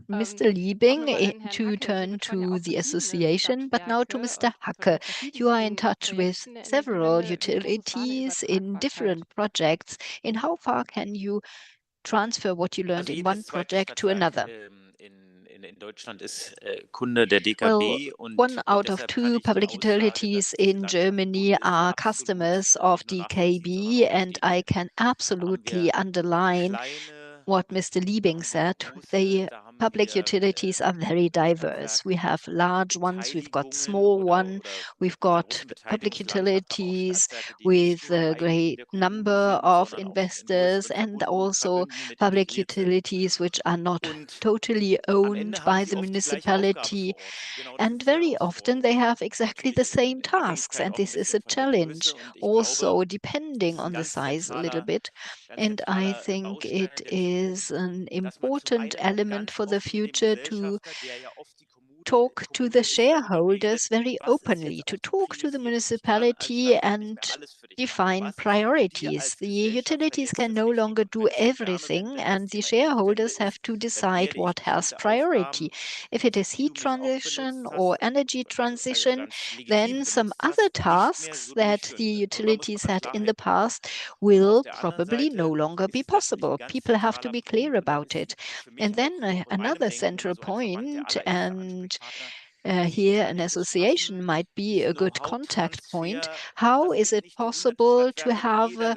Liebing to turn to the association, but now to Mr. Hacke. You are in touch with several utilities in different projects. In how far can you transfer what you learned in one project to another? In Deutschland ist Kunde der Well, DKB und 1 out of deshalb kann 2 ich public aussagen, utilities dass in das Germany Landschaft are Bund ist customers absolut of im Rahmen DKB, unserer and I can absolutely underline kleine, what Mr. Liebing said. The public utilities are very diverse. We have large ones, we've got small ones, we've got public utilities with a great number of investors, and also public utilities which are not totally owned by the municipality. And very often they have exactly the same tasks, and this is a challenge, also depending on the size a little bit. And I think it is an important element for the future to talk to the shareholders very openly, to talk to the municipality and define priorities. The utilities can no longer do everything, and the shareholders have to decide what has priority. If it is heat transition or energy transition, then some other tasks that the utilities had in the past will probably no longer be possible. People have to be clear about it. And then another central point, and here an association might be a good contact point. How is it possible to have a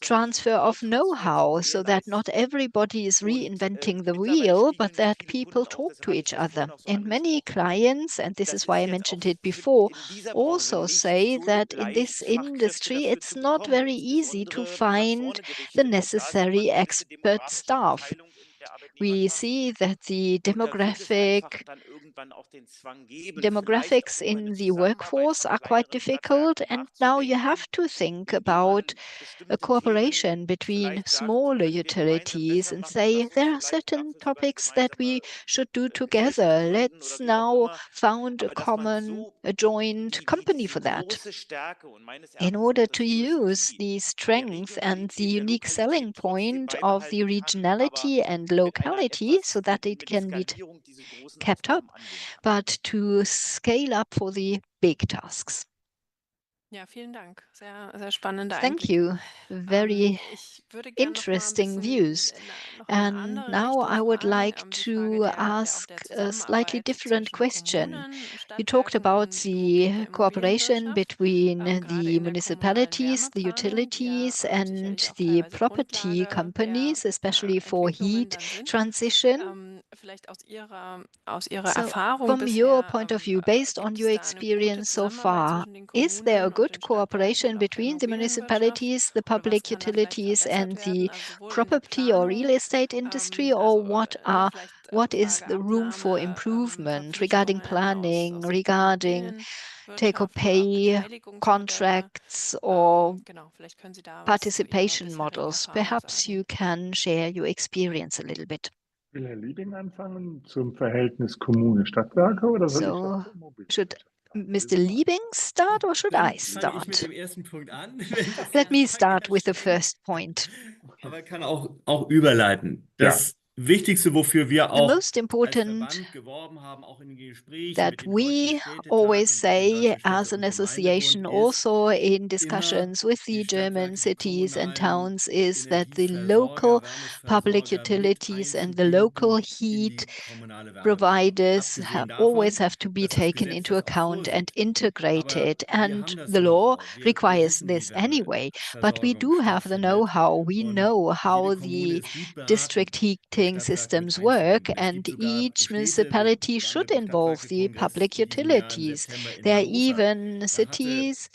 transfer of know-how so that not everybody is reinventing the wheel, but that people talk to each other? And many clients, and this is why I mentioned it before, also say that in this industry it's not very easy to find the necessary expert staff. We see that the demographics in the workforce are quite difficult, and now you have to think about a cooperation between smaller utilities and say there are certain topics that we should do together. Let's now found a joint company for that. In order to use the strength and the unique selling point of the regionality and locality so that it can be kept up, but to scale up for the big tasks. Ja, vielen Dank. Sehr, sehr spannende Thank Einblicke. you. Very Ich würde gerne noch mal ein interesting bisschen views. noch in eine And andere now Richtung I would fragen. like Die to Frage auch ask der a slightly Zusammenarbeit different zwischen question. Kommunen, You talked Stadtwerken about und the der cooperation Immobilienwirtschaft, between gerade the in der kommunalen municipalities, the Wärmeplanung, die ja utilities, and sicherlich auch the teilweise property Grundlage companies, der especially for Entwicklungen heat dann sind. transition. Vielleicht aus Ihrer So, Erfahrung from your bisher, point of view, based on gibt your es da eine gute experience so Zusammenarbeit far, zwischen den is there a Kommunen und good den Stadtwerken cooperation und auch der between the Immobilienwirtschaft? municipalities, the Oder was public kann da vielleicht utilities, verbessert and the werden, also sowohl in der property or real Planung, estate industry, or vielleicht what is Frage the room for Abnahme, improvement regarding Verpflichtungen planning, aus der regarding take-or-pay Immobilienwirtschaft oder auch Beteiligungsmodelle? contracts or Genau, vielleicht können Sie da was zu Ihrer participation bisherigen models? Erfahrung Perhaps sagen. you can share your experience a little bit. Will Herr Liebing anfangen zum Verhältnis Kommune-Stadtwerke oder soll ich was So, zur should Immobilienwirtschaft sagen? Mr. Liebing start or should I Dann fange ich mit start? dem ersten Punkt an, wenn das Let me sozusagen start with the streng, first point. aber kann auch überleiten. Ja. Wichtigste, wofür wir The auch most als important Verband geworben haben, auch in den Gesprächen mit that den deutschen we Städtetagen always und mit dem say Deutschen as Städte- an und Gemeindebund association, ist, also in immer discussions with die the German Stadtwerke, die cities and kommunalen towns, is that the Energieversorger, local public Wärmeversorger mit utilities and the local einzubinden in heat die kommunale Wärmeplanung. providers Abgesehen always davon, have to be dass das taken Gesetz into das auch account and vorsieht. Aber integrated. wir And haben das the law Know-how. Wir requires wissen, this wie anyway. But we Wärmeversorgung do have the stattfindet. know-how. We Und know jede how Kommune the ist gut beraten, district das heating Stadtwerk mit systems work, einzubinden. Es and gibt sogar each Beschlüsse. Wir municipality waren should mit dem involve the Stadtwerkekongress public in diesem Jahr im utilities. September in There are Hannover. even Da hatte cities.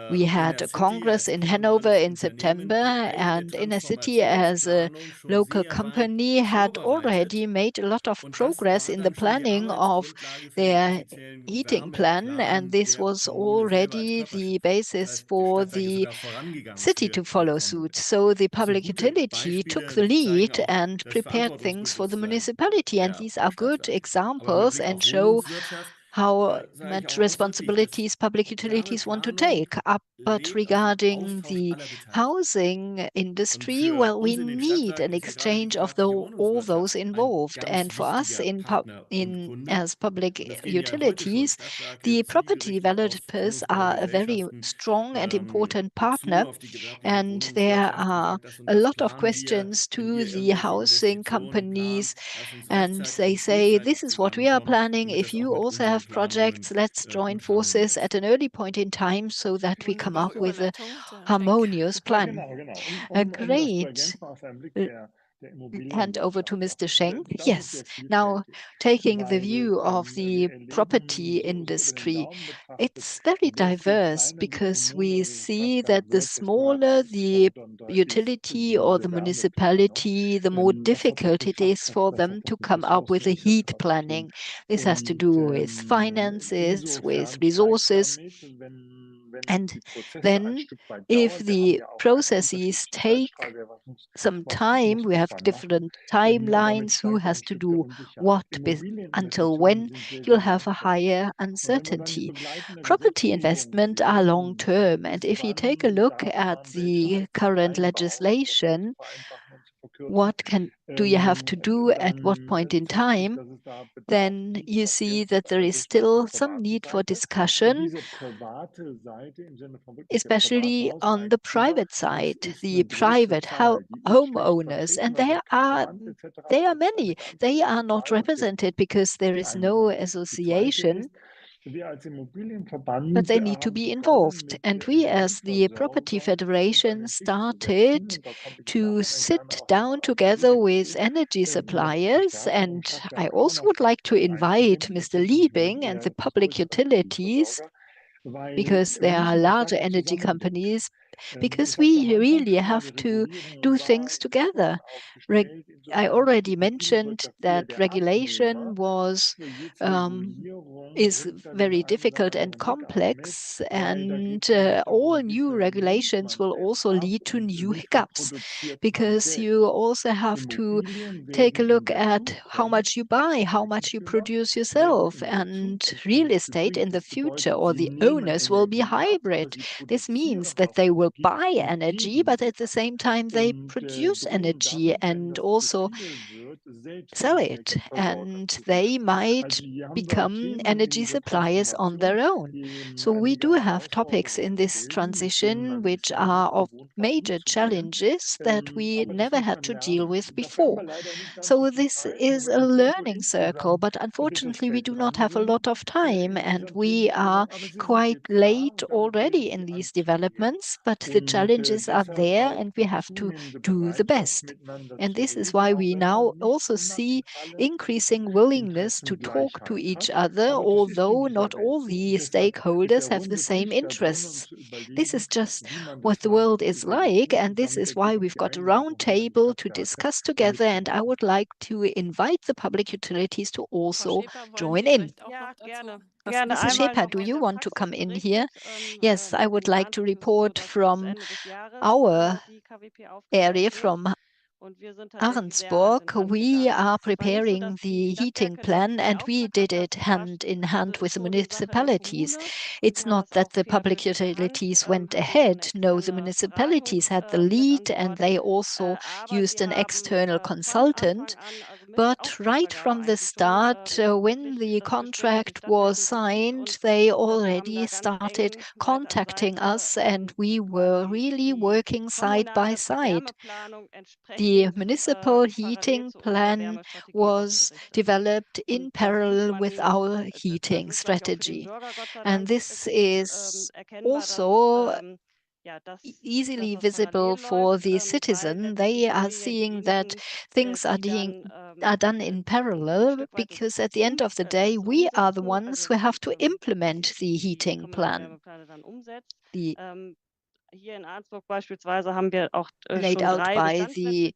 We had Inner a City congress als in Hanover kommunales in Unternehmen September, die eigene and Inner City, as a Transformationsplanung schon local sehr weit company, had already vorbereitet. made a lot of Und das progress war in the dann schon die planning of Arbeitsgrundlage für den their offiziellen heating plan, and Wärmeplan this der was Kommune selber als already the Körperschaft. Das basis heißt, die for Stadtwerke ist the sogar vorangegangen city für to die follow Kommune. suit. So the Das sind public gute utility took Beispiele, the die zeigen lead auch and das prepared things for the Verantwortungsbewusstsein municipality. And der these are good Stadtwerke. Aber mit examples Blick and auf show Wohnungswirtschaft, how da sage ich much auch ausdrücklich, dass responsibilities public utilities want to Wärmeplanung take up. But lebt auf dem regarding Austausch the aller Beteiligten. housing Und industry, für well, we uns in den need an Stadtwerken ist ja gerade die exchange of gewerbliche all Wohnungswirtschaft those ein involved. And ganz for us wichtiger Partner und in Kunde. as public Und es gehen ja heute schon utilities, Stadtwerke the property zielgerichtet auf developers are a very Wohnungsbaugesellschaften strong and important zu, partner. auf die gewerbliche And there Wohnungswirtschaft und are sagt, das und a das lot of planen wir, questions wenn to ihr the irgendwelche housing Investitionen plant, companies, lasst uns and rechtzeitig they und say, this frühzeitig is what we are zusammenkommen, planning. damit If das auch you mit also unseren have Planungen projects, let's join gut forces harmoniert. at an early point in time so that we come up Wunderbare with a Überleitung, der Schenk. harmonious plan. Genau. Um das zu Great. ergänzen aus einem Blick Uh, der Hand over to Immobilienwirtschaft. Mr. Schenk. Das ist Yes. sehr Now, vielfältig, taking the weil view of wir the erleben, property so über den industry, Daumen betrachtet, it's very je diverse kleiner die because Kommune we oder das see Stadtwerk that the wird, desto smaller the herausfordernder ist utility or diese the Wärmeplanung. municipality, the more Das hat was difficult mit it is for Fachkräften, das them hat to was mit come up with Ressourcen a heat etc. zu tun. planning. This has to do with finances, with Insofern steigt resources. damit, wenn And die Prozesse ein then Stück weit if dauern, wir haben the ja auch eine processes unterschiedliche take Zeitstreuer, some was time, we wir have wann machen, different damit timelines, who steigt auch has ein to Stück der do Unsicherheit. what until Immobilieninvestitionen when, sind sehr, you'll sehr have a langfristig. higher Und wenn wir dann die uncertainty. begleitende Property Gesetzgebung investment are long sehen, term, and bis if you take a wann look darf at man welche the Heizung current einbauen, um das mal zu legislation, vereinfachen und zu verkürzen, what do you have to do at what point in zeigt sich, time, dass es da Bedarf then gibt, you auch see jetzt that there is durch die still some private need for Seite. Und discussion, diese private Seite im Sinne von wirklich der private especially on the Hauseigentümer, private das side, ist the eine große private Zahl, die ist schlecht homeowners, vertreten, and weil der Verband etc. they are trotzdem eine many. ganz They are große not Zahl auf sich represented because there is no einsammelt. Die zweite association, ist, wir als but Immobilienverband they need to haben be begonnen, involved. mit And der we, as the Property Energieversorgung uns an Federation, den Tisch zu setzen. started Und da komme ich im to Nachhinein gerne sit auch down nochmal auf die together with Liebig-Idee, energy noch die suppliers. stärkeren And I Stadtwerke auch also noch would like to mit invite einzubinden. Das Mr. sind im Grunde Liebing and the eher etwas public größere utilities, Energieversorger, weil because there wir are müssen da larger stärker energy zusammendenken. companies, Ich because sagte am we Anfang really schon, have die to Regulierung do war things schon together. aufgestellt. I Insofern ist die already mentioned Immobilienwirtschaft eher that der Abnehmer regulation was für jede um, Regulierung, is bringt dann den very einen oder difficult and anderen Hiccup mit, complex, weil da and geht es nämlich all darum, wie new vernimmt regulations man will also etwas lead to und new wie hiccups, verproduziert man because Geld. you also have to Immobilien take a werden in look der at how much Zukunft you buy, für how much you Eigentümer, produce werden yourself, in der and real Zukunft estate in hybrid. the Das future, bedeutet, or sie the nehmen owners will be Energie ab, aber hybrid. sie This means produzieren that auch they will Energie buy und energy, geben but sie at the ab. same time they Und produce drohen energy dann, wenn and das zu also viel wird, sell it, Selbstversorger and zu they werden. might Also hier haben wir become Themen in energy dieser suppliers on Transformation, their own. die So we einige do have topics in Herausforderungen this bilden, mit denen transition man which bislang are nicht of gewohnt war major umzugehen. challenges that we Aber das never muss had man to deal lernen. with Dafür haben before. wir leider nicht allzu So viel this Zeit, is aber a ich denke learning circle, insgesamt but wird es unfortunately we spät do not dran have a lot sind of time, in and dieser we are Themenstellung. Aber sie sind quite jetzt da late und damit will already ich in sie these anzugehen. developments, but the challenges are Deshalb there auch and we die have to zunehmende do the Bereitschaft, best. miteinander And zu this is reden, why auch we wenn man now nicht also immer see alle increasing willingness to talk to Interessengleichheit each hat. other, Aber das ist in although dieser not Welt all so. Und the deshalb ist der stakeholders have the runde same Tisch da drin, um interests. zu This is überlegen, just wie man what das the world macht, is wie wir like, tun. and Und this damit is ergebe why ich we've die got a Einladung round nochmal an die table to Stadtwerke discuss together, and I mitzumachen. would like to invite the public utilities to Frau also Schäper, wollen join Sie in. vielleicht auch Ja, noch dazu gerne. was Gerne Mrs. einmal Shepherd, sagen? do noch you der want to come in here? Praxisbericht. Yes, I would like to Geplant ist es so, report dass bis from Ende des Jahres our die KWP aufgebaut area, wird. from Ahrensburg, we are preparing the heating plan, and we did it hand in hand with the municipalities. It's not that the public utilities went ahead. No, the municipalities had the lead, and they also used an external consultant. But right from the start, when the contract was signed, they already started contacting us, and we were really working side by side. The municipal heating plan was developed in parallel with our heating strategy. And this is also easily visible for the citizen. They are seeing that things are done in parallel, because at the end of the day, we are the ones who have to implement the heating plan. The laid out by the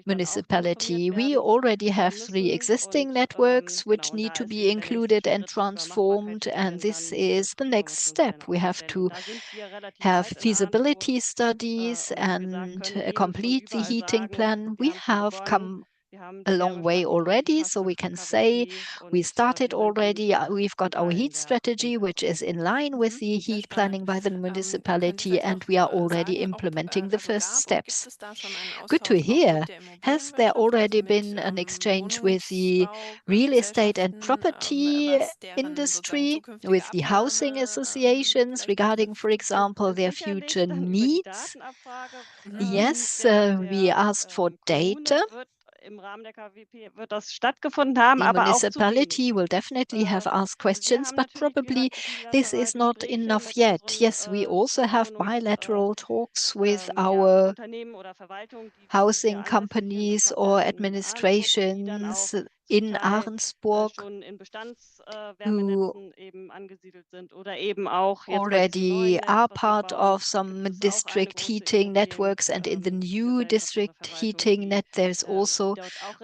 municipality. We already have 3 existing networks which need to be included and transformed, and this is the next step. We have to have feasibility studies and complete the heating plan. We have come a long way already, so we can say we started already. We've got our heat strategy, which is in line with the heat planning by the municipality, and we are already implementing the first steps. Good to hear. Has there already been an exchange with the real estate and property industry, with the housing associations regarding, for example, their future needs? Yes, we asked for data. The municipality will definitely have asked questions, but probably this is not enough yet. Yes, we also have bilateral talks with our housing companies or administrations in Ahrensburg who already are part of some district heating networks, and in the new district heating net there's also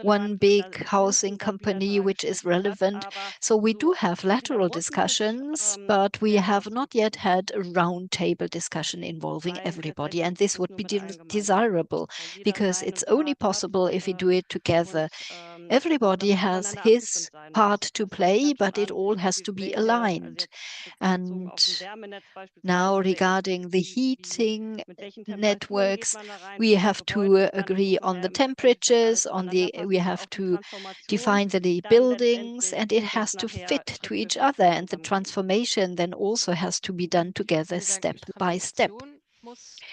one big housing company which is relevant. So we do have lateral discussions, but we have not yet had a roundtable discussion involving everybody, and this would be desirable, because it's only possible if we do it together. Everybody has his part to play, but it all has to be aligned. And now regarding the heating networks, we have to agree on the temperatures, we have to define the buildings, and it has to fit to each other. And the transformation then also has to be done together, step by step.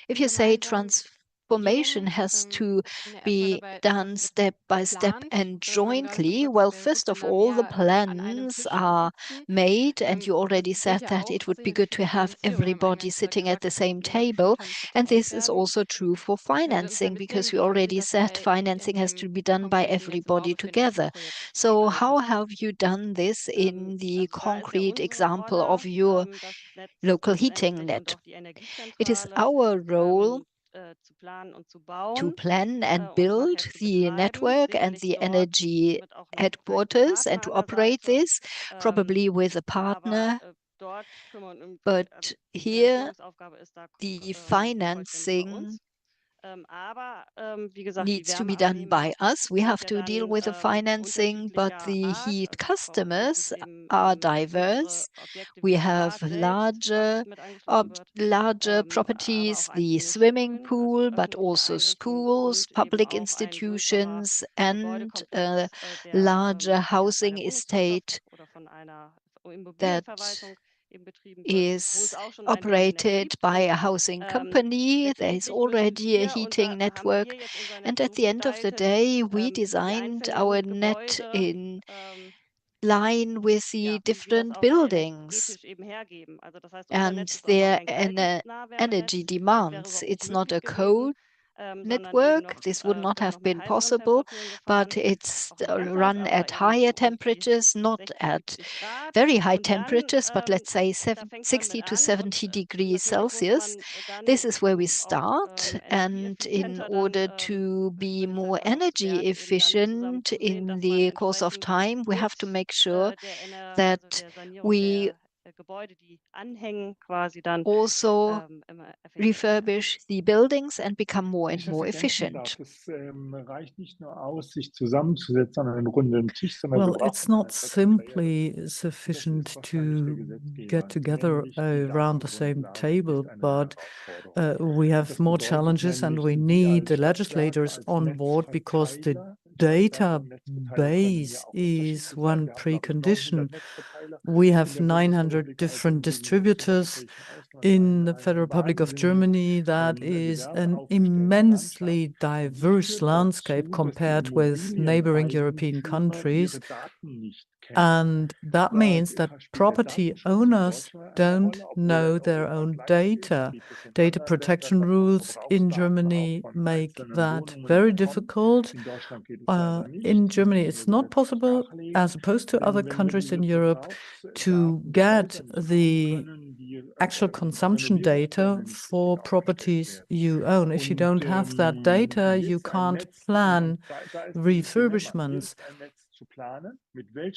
If you say transformation has to be done step by step and jointly, well, first of all, the plans are made, and you already said that it would be good to have everybody sitting at the same table. And this is also true for financing, because we already said financing has to be done by everybody together. So how have you done this in the concrete example of your local heating net? It is our role to plan and build the network and the energy headquarters and to operate this, probably with a partner. But here, the financing needs to be done by us. We have to deal with the financing, but the heat customers are diverse. We have larger properties, the swimming pool, but also schools, public institutions, and a larger housing estate that is operated by a housing company. There is already a heating network. And at the end of the day, we designed our net in line with the different buildings and their energy demands. It's not a coal network. This would not have been possible, but it's run at higher temperatures, not at very high temperatures, but let's say 60 to 70 degrees Celsius. This is where we start. And in order to be more energy efficient in the course of time, we have to make sure that we also refurbish the buildings and become more and more efficient. Reicht nicht nur aus, sich zusammenzusetzen an einen runden Tisch, sondern Well, it's not simply sufficient to get together around the same table, but we have more challenges and we need the legislators on board because the database is one precondition. We have 900 different distributors in the Federal Republic of Germany. That is an immensely diverse landscape compared with neighboring European countries. And that means that property owners don't know their own data. Data protection rules in Germany make that very difficult. In Germany, it's not possible, as opposed to other countries in Europe, to get the actual consumption data for properties you own. If you don't have that data, you can't plan refurbishments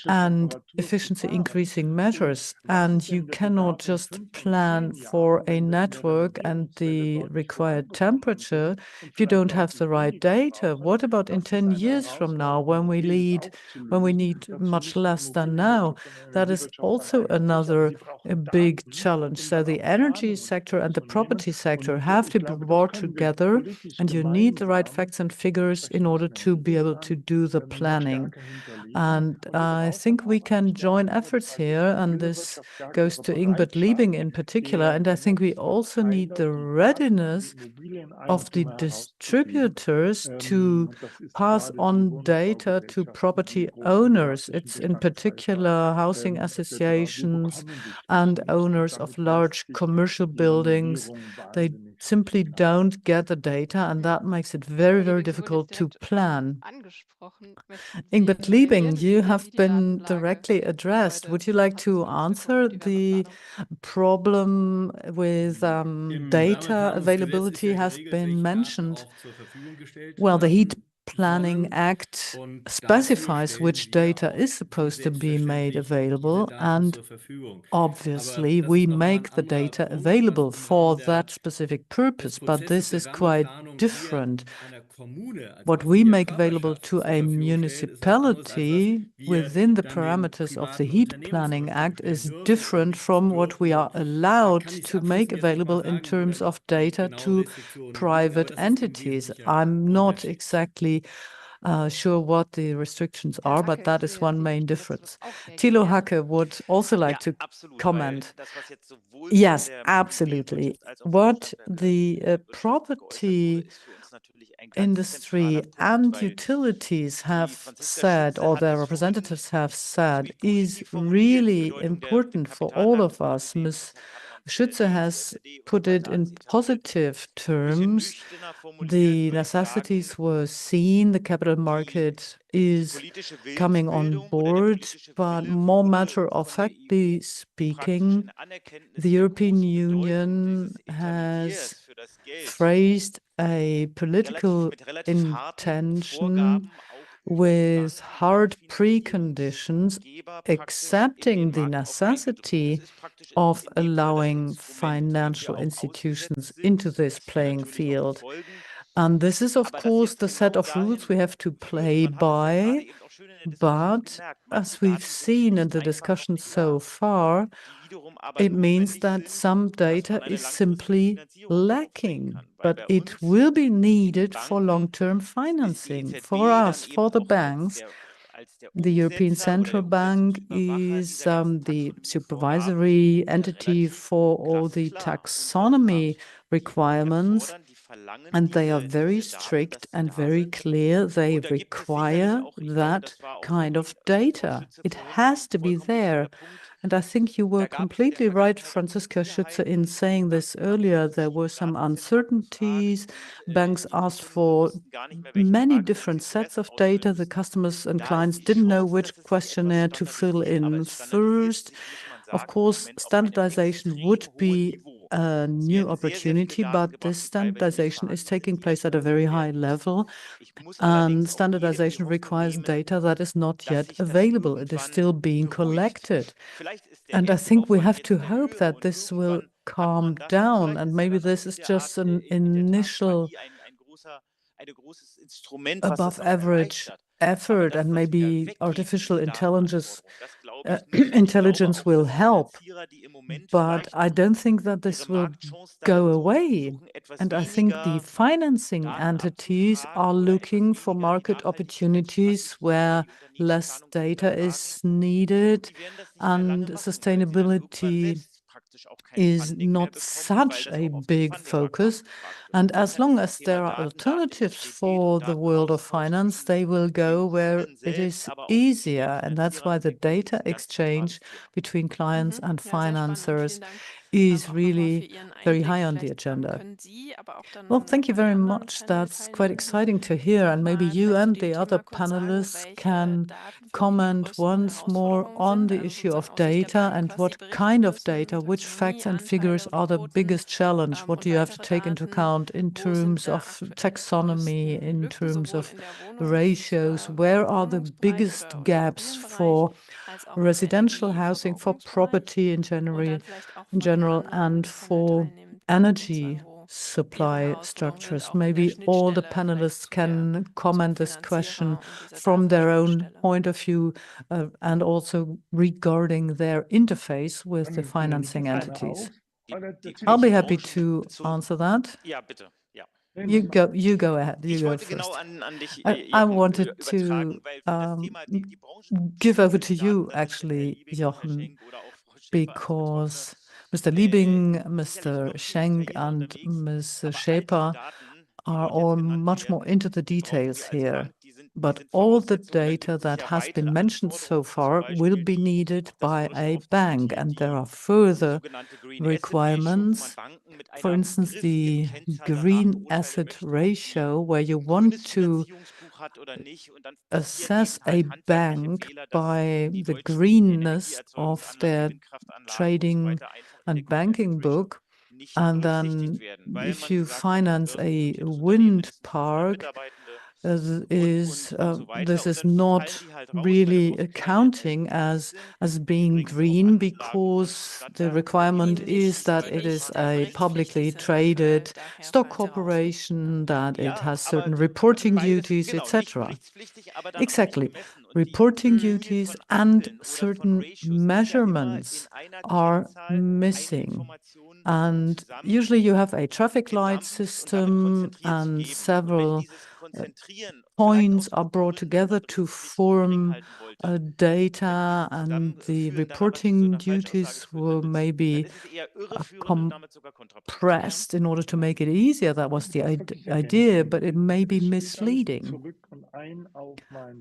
and efficiency increasing measures. And you cannot just plan for a network and the required temperature if you don't have the right data. What about in 10 years from now when we need much less than now? That is also another big challenge. So the energy sector and the property sector have to be brought together, and you need the right facts and figures in order to be able to do the planning. And I think we can join efforts here, and this goes to Ingbert Liebing in particular. And I think we also need the readiness of the distributors to pass on data to property owners. It's in particular housing associations and owners of large commercial buildings. They simply don't get the data, and that makes it very, very difficult to plan. Ingbert Liebing, you have been directly addressed. Would you like to answer the problem with data availability has been mentioned? Well, the Heat Planning Act specifies which data is supposed to be made available, and obviously we make the data available for that specific purpose, but this is quite different. What we make available to a municipality within the parameters of the Heat Planning Act is different from what we are allowed to make available in terms of data to private entities. I'm not exactly sure what the restrictions are, but that is one main difference. Thilo Hacke would also like to comment. Yes, absolutely. What the property industry and utilities have said, or their representatives have said, is really important for all of us. Ms. Schütze has put it in positive terms. The necessities were seen, the capital market is coming on board, but more matter-of-factly speaking, the European Union has phrased a political intention with hard preconditions, accepting the necessity of allowing financial institutions into this playing field. And this is, of course, the set of rules we have to play by. But as we've seen in the discussion so far, it means that some data is simply lacking, but it will be needed for long-term financing for us, for the banks. The European Central Bank is the supervisory entity for all the taxonomy requirements, and they are very strict and very clear. They require that kind of data. It has to be there. And I think you were completely right, Franziska Schütze, in saying this earlier. There were some uncertainties. Banks asked for many different sets of data. The customers and clients didn't know which questionnaire to fill in first. Of course, standardization would be a new opportunity, but this standardization is taking place at a very high level, and standardization requires data that is not yet available. It is still being collected. And I think we have to hope that this will calm down, and maybe this is just an initial above average effort, and maybe artificial intelligence will help. But I don't think that this will go away. And I think the financing entities are looking for market opportunities where less data is needed, and sustainability is not such a big focus. And as long as there are alternatives for the world of finance, they will go where it is easier. And that's why the data exchange between clients and financiers is really very high on the agenda. Well, thank you very much. That's quite exciting to hear. And maybe you and the other panelists can comment once more on the issue of data and what kind of data, which facts and figures are the biggest challenge. What do you have to take into account in terms of taxonomy, in terms of ratios? Where are the biggest gaps for residential housing, for property in general, and for energy supply structures? Maybe all the panelists can comment this question from their own point of view, and also regarding their interface with the financing entities. I'll be happy to answer that. You go ahead. You go first. I wanted to give over to you, actually, Jochen, because Mr. Liebing, Mr. Schenk, and Ms. Schäper are all much more into the details here. But all the data that has been mentioned so far will be needed by a bank, and there are further requirements. For instance, the green asset ratio, where you want to assess a bank by the greenness of their trading and banking book. And then if you finance a wind park, this is not really accounting as being green, because the requirement is that it is a publicly traded stock corporation, that it has certain reporting duties, etc. Exactly. Reporting duties and certain measurements are missing. And usually you have a traffic light system, and several points are brought together to form data, and the reporting duties were maybe compressed in order to make it easier. That was the idea, but it may be misleading.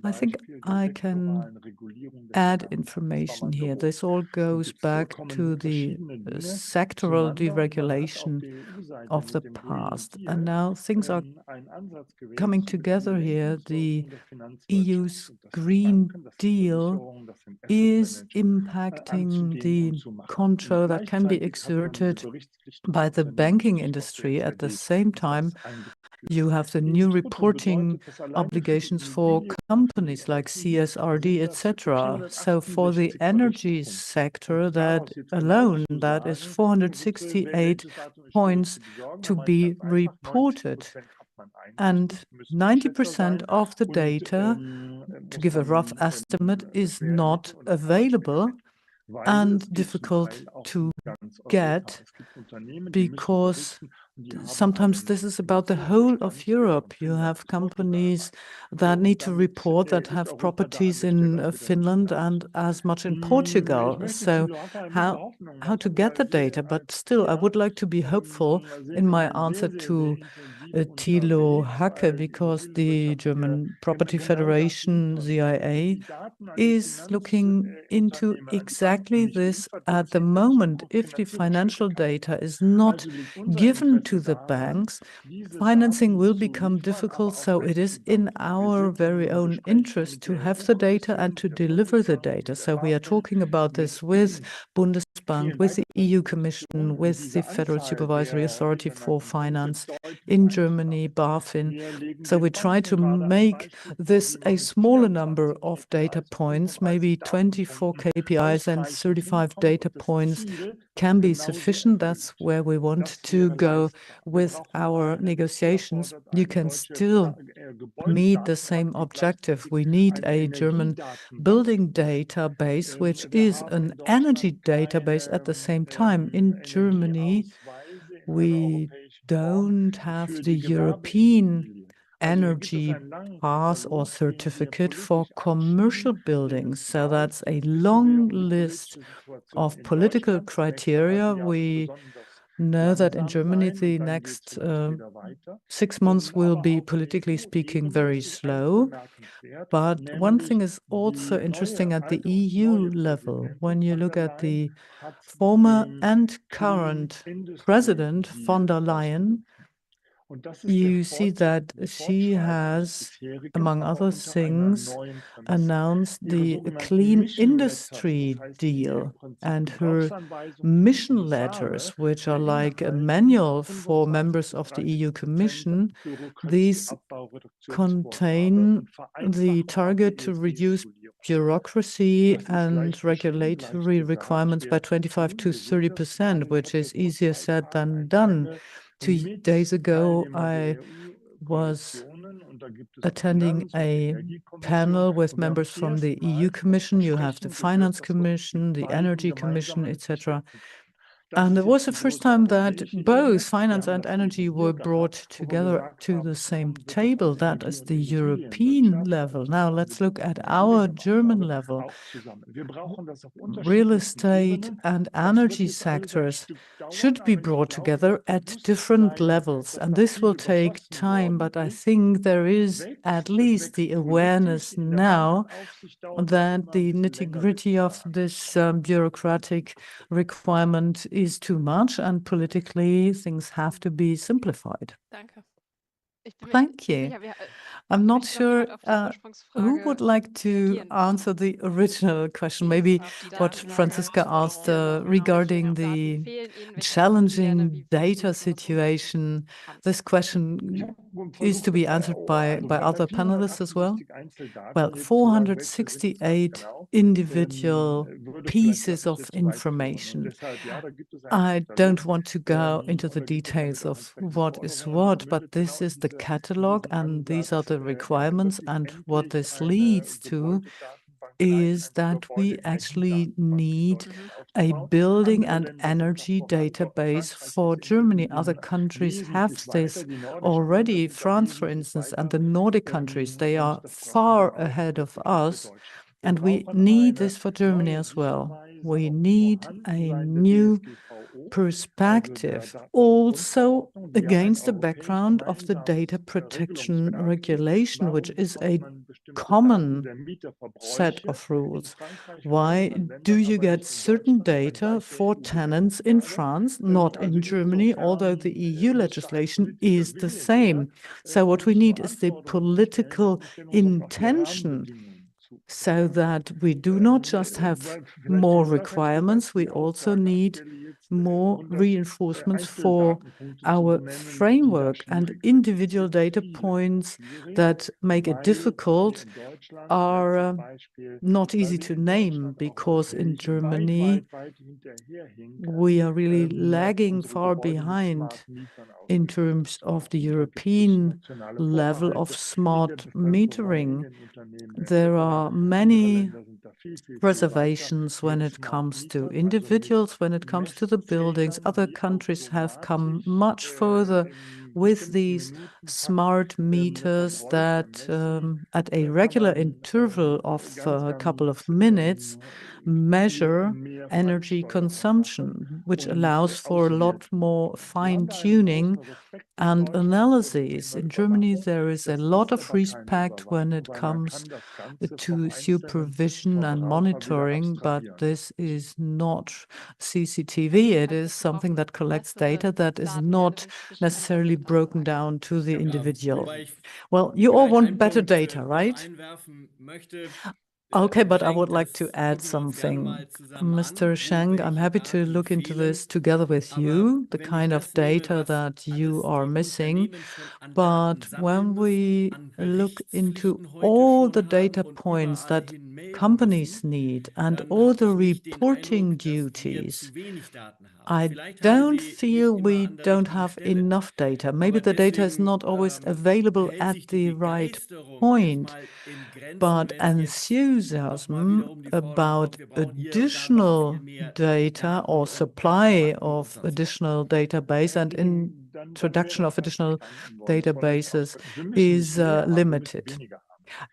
I think I can add information here. This all goes back to the sectoral deregulation of the past. And now things are coming together here. The EU's Green Deal is impacting the control that can be exerted by the banking industry. At the same time, you have the new reporting obligations for companies like CSRD, etc. So for the energy sector, that alone, that is 468 points to be reported. And 90% of the data, to give a rough estimate, is not available and difficult to get, because sometimes this is about the whole of Europe. You have companies that need to report that have properties in Finland and as much in Portugal. So how to get the data? But still, I would like to be hopeful in my answer to Thilo Hacke, because the German Property Federation, ZIA, is looking into exactly this at the moment. If the financial data is not given to the banks, financing will become difficult. So it is in our very own interest to have the data and to deliver the data. So we are talking about this with Bundesbank Bundesbank, with the EU Commission, with the Federal Supervisory Authority for Finance in Germany, BaFin. So we try to make this a smaller number of data points, maybe 24 KPIs and 35 data points can be sufficient. That's where we want to go with our negotiations. You can still meet the same objective. We need a German building database, which is an energy database at the same time. In Germany, we don't have the European energy pass or certificate for commercial buildings. So that's a long list of political criteria. We know that in Germany, the next 6 months will be, politically speaking, very slow. But one thing is also interesting at the EU level. When you look at the former and current President von der Leyen, you see that she has, among other things, announced the Clean Industry Deal, and her mission letters, which are like a manual for members of the EU Commission. These contain the target to reduce bureaucracy and regulatory requirements by 25 to 30%, which is easier said than done. 2 days ago, I was attending a panel with members from the EU Commission. You have the Finance Commission, the Energy Commission, etc. And it was the first time that both finance and energy were brought together to the same table. That is the European level. Now let's look at our German level. Real estate and energy sectors should be brought together at different levels. And this will take time, but I think there is at least the awareness now that the nitty-gritty of this bureaucratic requirement is too much, and politically things have to be simplified. Danke. Thank you. I'm not sure who would like to answer the original question, maybe what Franziska asked regarding the challenging data situation. This question is to be answered by other panelists as well. Well, 468 individual pieces of information. I don't want to go into the details of what is what, but this is the catalog and these are the requirements. And what this leads to is that we actually need a building and energy database for Germany. Other countries have this already. France, for instance, and the Nordic countries, they are far ahead of us. And we need this for Germany as well. We need a new perspective, also against the background of the data protection regulation, which is a common set of rules. Why do you get certain data for tenants in France, not in Germany, although the EU legislation is the same? So what we need is the political intention, so that we do not just have more requirements, we also need more reinforcements for our framework, and individual data points that make it difficult are not easy to name, because in Germany we are really lagging far behind in terms of the European level of smart metering. There are many reservations when it comes to individuals, when it comes to the buildings. Other countries have come much further with these smart meters that at a regular interval of a couple of minutes measure energy consumption, which allows for a lot more fine-tuning and analysis. In Germany, there is a lot of respect when it comes to supervision and monitoring, but this is not CCTV. It is something that collects data that is not necessarily broken down to the individual. Well, you all want better data, right? Okay, but I would like to add something. Mr. Schenk, I'm happy to look into this together with you, the kind of data that you are missing. But when we look into all the data points that companies need and all the reporting duties, I don't feel we don't have enough data. Maybe the data is not always available at the right point, but enthusiasm about additional data or supply of additional database and introduction of additional databases is limited.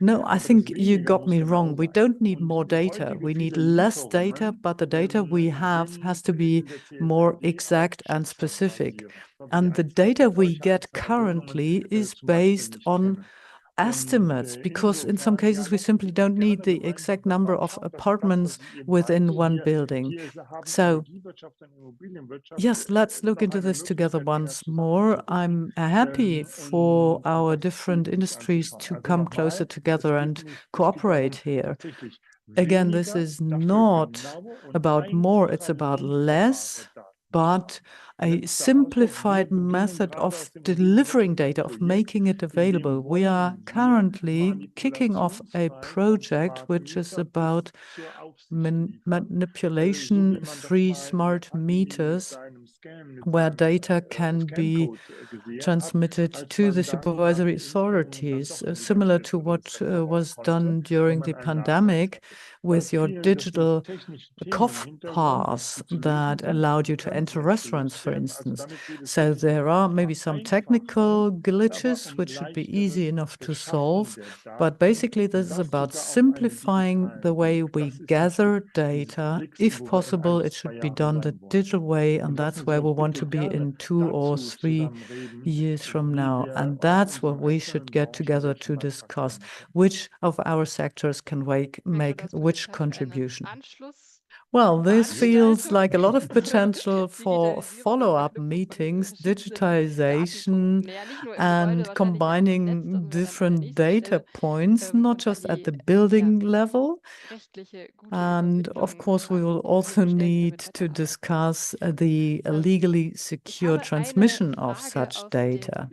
No, I think you got me wrong. We don't need more data. We need less data, but the data we have has to be more exact and specific. And the data we get currently is based on estimates, because in some cases we simply don't need the exact number of apartments within one building. So yes, let's look into this together once more. I'm happy for our different industries to come closer together and cooperate here. Again, this is not about more, it's about less, but a simplified method of delivering data, of making it available. We are currently kicking off a project which is about manipulation-free smart meters, where data can be transmitted to the supervisory authorities, similar to what was done during the pandemic with your digital cough pass that allowed you to enter restaurants, for instance. So there are maybe some technical glitches which should be easy enough to solve, but basically this is about simplifying the way we gather data. If possible, it should be done the digital way, and that's where we want to be in 2 or 3 years from now. And that's what we should get together to discuss, which of our sectors can make which contribution. Well, this feels like a lot of potential for follow-up meetings, digitization, and combining different data points, not just at the building level. And of course, we will also need to discuss the legally secure transmission of such data.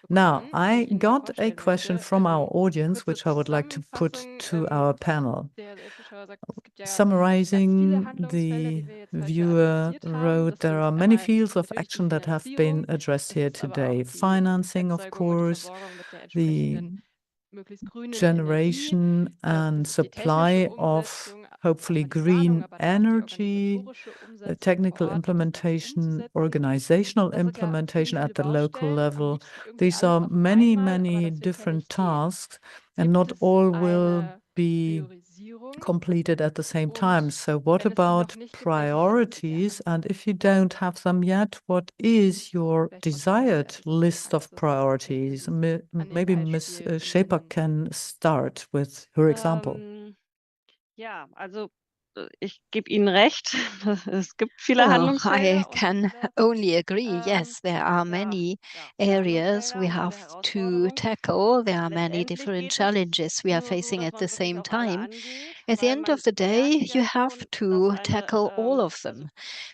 Now, I got a question from our audience, which I would like to put to our panel. Summarizing, the viewer wrote, there are many fields of action that have been addressed here today. Financing, of course, the generation and supply of hopefully green energy, technical implementation, organizational implementation at the local level. These are many, many different tasks, and not all will be completed at the same time. So what about priorities? And if you don't have them yet, what is your desired list of priorities? Maybe Ms. Scheper can start with her example. Ja, also ich gebe Ihnen recht. Es gibt viele Well, I Handlungsfelder. can only agree. Yes, there are many areas we have to tackle. There are many different challenges we are facing at the same time. At the end of the day, you have to tackle all of them,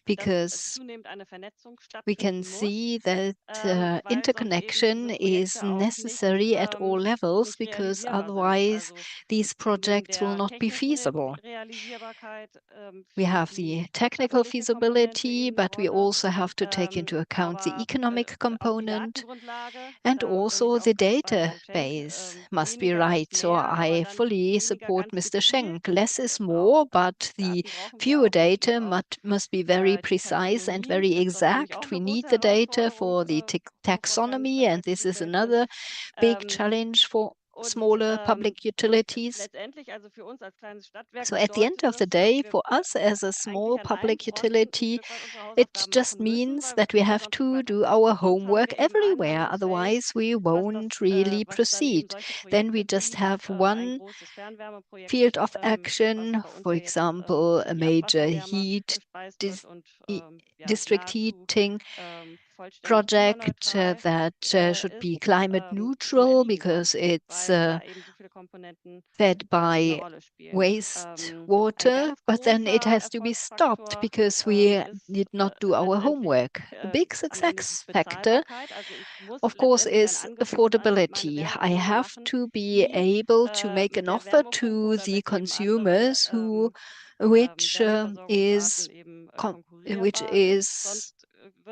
because we can see that interconnection is necessary at all levels, because otherwise these projects will not be feasible. We have the technical feasibility, but we also have to take into account the economic component, and also the database must be right. So I fully support Mr. Schenk. Less is more, but the fewer data must be very precise and very exact. We need the data for the taxonomy, and this is another big challenge for smaller public utilities. So at the end of the day, for us as a small public utility, it just means that we have to do our homework everywhere. Otherwise, we won't really proceed. Then we just have one field of action, for example, a major district heating project that should be climate neutral, because it's fed by wastewater, but then it has to be stopped because we did not do our homework. A big success factor, of course, is affordability. I have to be able to make an offer to the consumers which is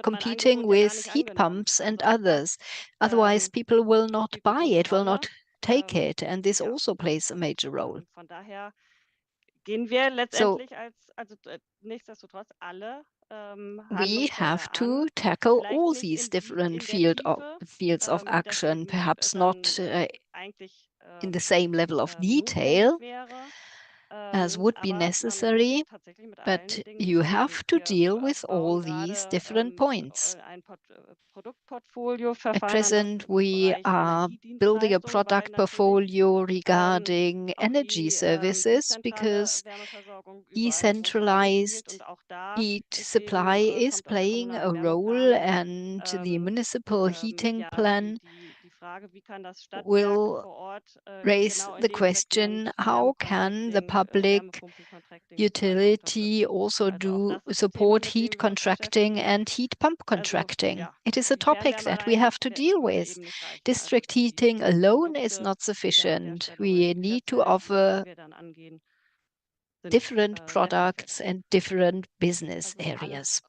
competing with heat pumps and others. Otherwise, people will not buy it, will not take it, and this also plays a major role. So we have to tackle all these different fields of action, perhaps not in the same level of detail as would be necessary, but you have to deal with all these different points. At present, we are building a product portfolio regarding energy services because decentralized heat supply is playing a role, and the municipal heating plan will raise the question, how can the public utility also support heat contracting and heat pump contracting? It is a topic that we have to deal with. District heating alone is not sufficient. We need to offer different products and different business areas.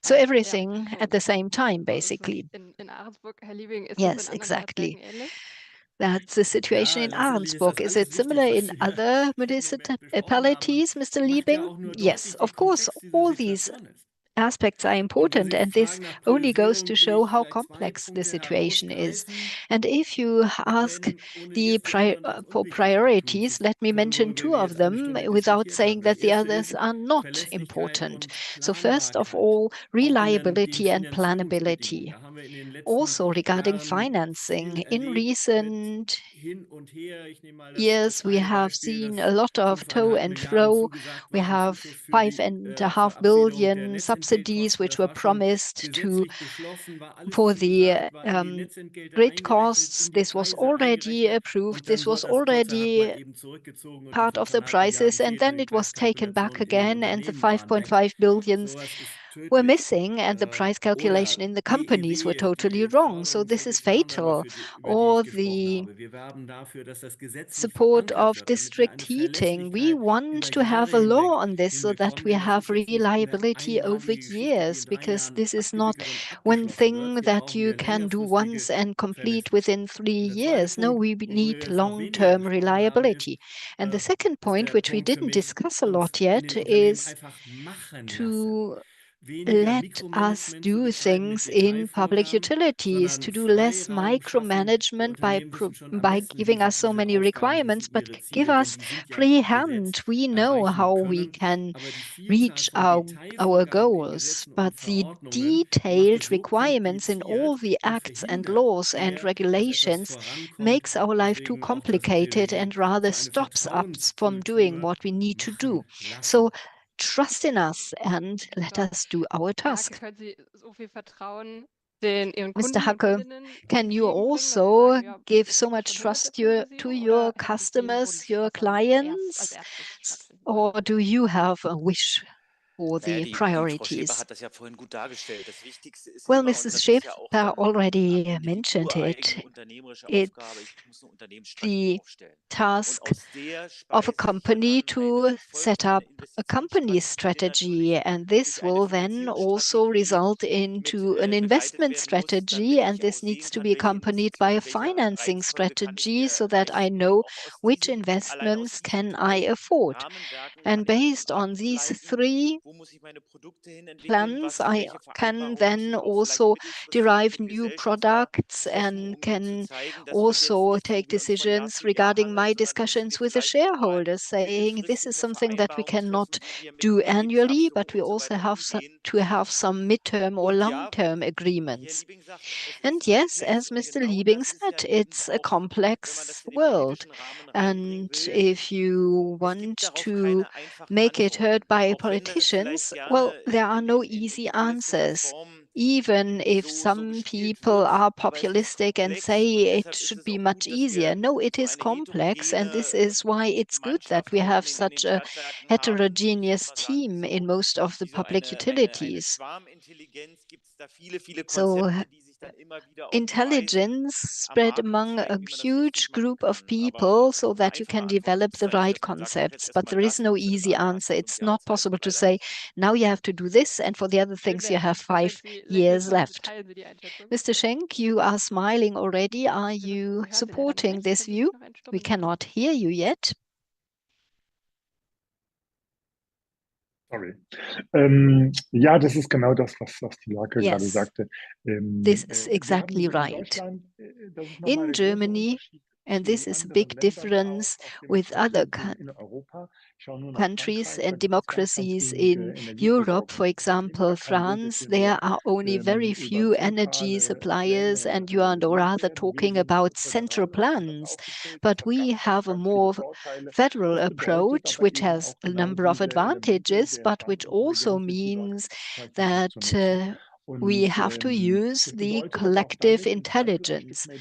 So everything at the same time, basically. Yes, exactly. That's the situation in Ahrensburg. Is it similar in other municipalities, Mr. Liebing? Yes, of course, all these aspects are important, and this only goes to show how complex the situation is. And if you ask for priorities, let me mention two of them without saying that the others are not important. So first of all, reliability and planability. Also regarding financing, in recent years, we have seen a lot of to and fro. We have 5.5 billion subsidies which were promised for the grid costs. This was already approved. This was already part of the prices, and then it was taken back again, and the 5.5 billions were missing, and the price calculation in the companies were totally wrong. So this is fatal. Or the support of district heating. We want to have a law on this so that we have reliability over years, because this is not one thing that you can do once and complete within 3 years. No, we need long-term reliability. And the second point, which we didn't discuss a lot yet, is to let us do things in public utilities, to do less micromanagement by giving us so many requirements, but give us free hand. We know how we can reach our goals, but the detailed requirements in all the acts and laws and regulations makes our life too complicated and rather stops us from doing what we need to do. So trust in us and let us do our task. Mr. Hacke, can you also give so much trust to your customers, your clients, or do you have a wish for the priorities? Well, Mrs. Schäfer already mentioned it. It's the task of a company to set up a company strategy, and this will then also result into an investment strategy, and this needs to be accompanied by a financing strategy so that I know which investments can I afford. And based on these three plans, I can then also derive new products and can also take decisions regarding my discussions with the shareholders, saying this is something that we cannot do annually, but we also have to have some midterm or long-term agreements. And yes, as Mr. Liebing said, it's a complex world. And if you want to make it heard by politicians, well, there are no easy answers. even if some people are populistic and say it should be much easier. No, it is complex, and this is why it's good that we have such a heterogeneous team in most of the public utilities. So intelligence spread among a huge group of people so that you can develop the right concepts. But there is no easy answer. It's not possible to say, now you have to do this, and for the other things you have 5 years left. Mr. Schenk, you are smiling already. Are you supporting this view? We cannot hear you yet. Sorry. Ja, das ist genau das, was die Lake gerade Yes, sagte. this is Wir haben exactly in right. Deutschland, das ist nochmal In der große Germany, Unterschied and zu this is a anderen big Ländern, difference auch with other Demokratien in Europa. Ich schaue nur nach countries Frankreich, da and gibt es ganz democracies wenige in Europe, for Energieversorger. Es gibt immer example, keine France, Wechselstelle there are only very über few energy zentrale suppliers, Pläne and you are rather werden. Wir talking sind about central föderal anders plans. aufgestellt. Das But hat we ganz, ganz, have a ganz viele more Vorteile. federal Das bedeutet approach, aber which eben has auch a genau number of diese Elemente advantages, der but which also Standortintelligenz, die dort means gekennzeichnet ist, that zu nutzen. we Und have to use das the bedeutet aber auch collective damit im Zeitgleich gibt intelligence. es mehr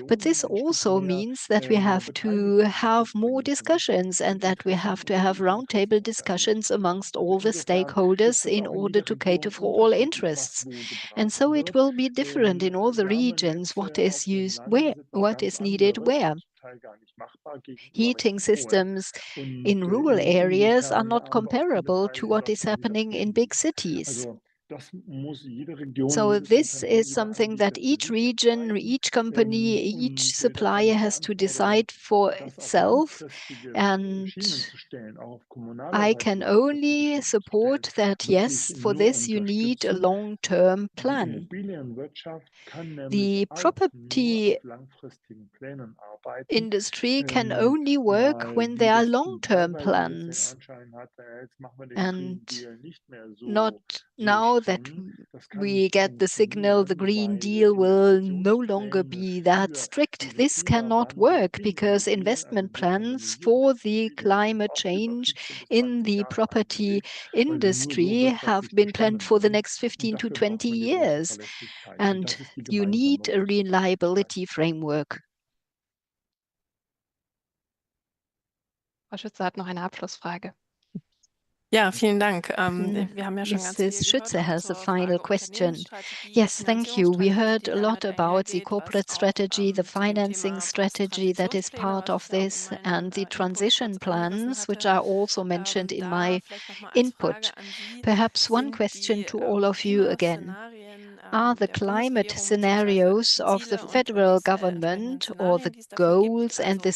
But Diskussionen, this ein Stück also mehr means that we have to have more Beteiligungsbringen von discussions and unterschiedlichen that we Interessen have to und have Interessen roundtable auf der Ebene. discussions amongst all Und the insofern stakeholders ist das in auch in order jeder to cater Region for all unterschiedlich, was interests. wo And gebraucht so it wird. will be different in all the regions, what Wärmenetze is auf ihrem used Land where, sind noch what ganz is needed andere, where. zum Teil gar nicht machbar gegenüber Heating Metropolen. systems Und in rural areas are insofern not haben wir auch viele comparable to Teile, die what dort is schon wieder happening in fehlen. big cities. Also das muss jede Region, So jedes this Unternehmen, is jeder something that Anbieter für each sich region, entscheiden. each company, each Das hat supplier auch die has to Anforderung, decide for das auch itself. langfristige And Schienen zu stellen, auch auf kommunaler I Seite can langfristige only Schienen zu stellen, support that, wirklich yes, for nur this you need a unterstützen. long-term Die plan. Immobilienwirtschaft kann nämlich The auch nur property auf langfristigen Plänen arbeiten, industry can only work weil when die there are das long-term teilweise jetzt den plans. Anschein hat, jetzt machen wir den And Green Deal nicht mehr not so now that streng. Das kann we nicht get the signal the funktionieren, Green weil Deal will no longer Investitionspläne be that für strict. diese This cannot Klimawandel work in because Immobilien, also investment plans Dekarbonisierung for der the Immobilien sind climate oft über change 15 bis in 20 the Jahre property angelegt, weil sie nur so industry have wirtschaftlich been planned zustande for the kommen. next Und 15 to dafür braucht 20 man die große years. Verlässlichkeit. Und And das ist die you gemeinsame need a große Verlässlichkeit. reliability framework. Frau Schütze hat noch eine Abschlussfrage. Ja, vielen Dank. Wir haben ja schon ganz viel Mrs. gehört, Schütze auch has a zur final Frage question. Unternehmensstrategie, Yes, thank you. We Finanzierungsstrategie, heard die a lot damit about the einhergeht, was corporate auch strategy, the zu dem financing Thema strategy that is Posttransitionspläne, part was of ich ja auch in this, meinem and the Input transition kurz angerissen plans, which hatte. are also mentioned in Da my vielleicht nochmal als input. Frage an Sie, Perhaps one sind question die to all of you again. Klimaszenarien Are the der climate Bundesregierung beziehungsweise scenarios die of the Ziele und federal die entsprechenden government or the Szenarien, die es dafür gibt, goals and the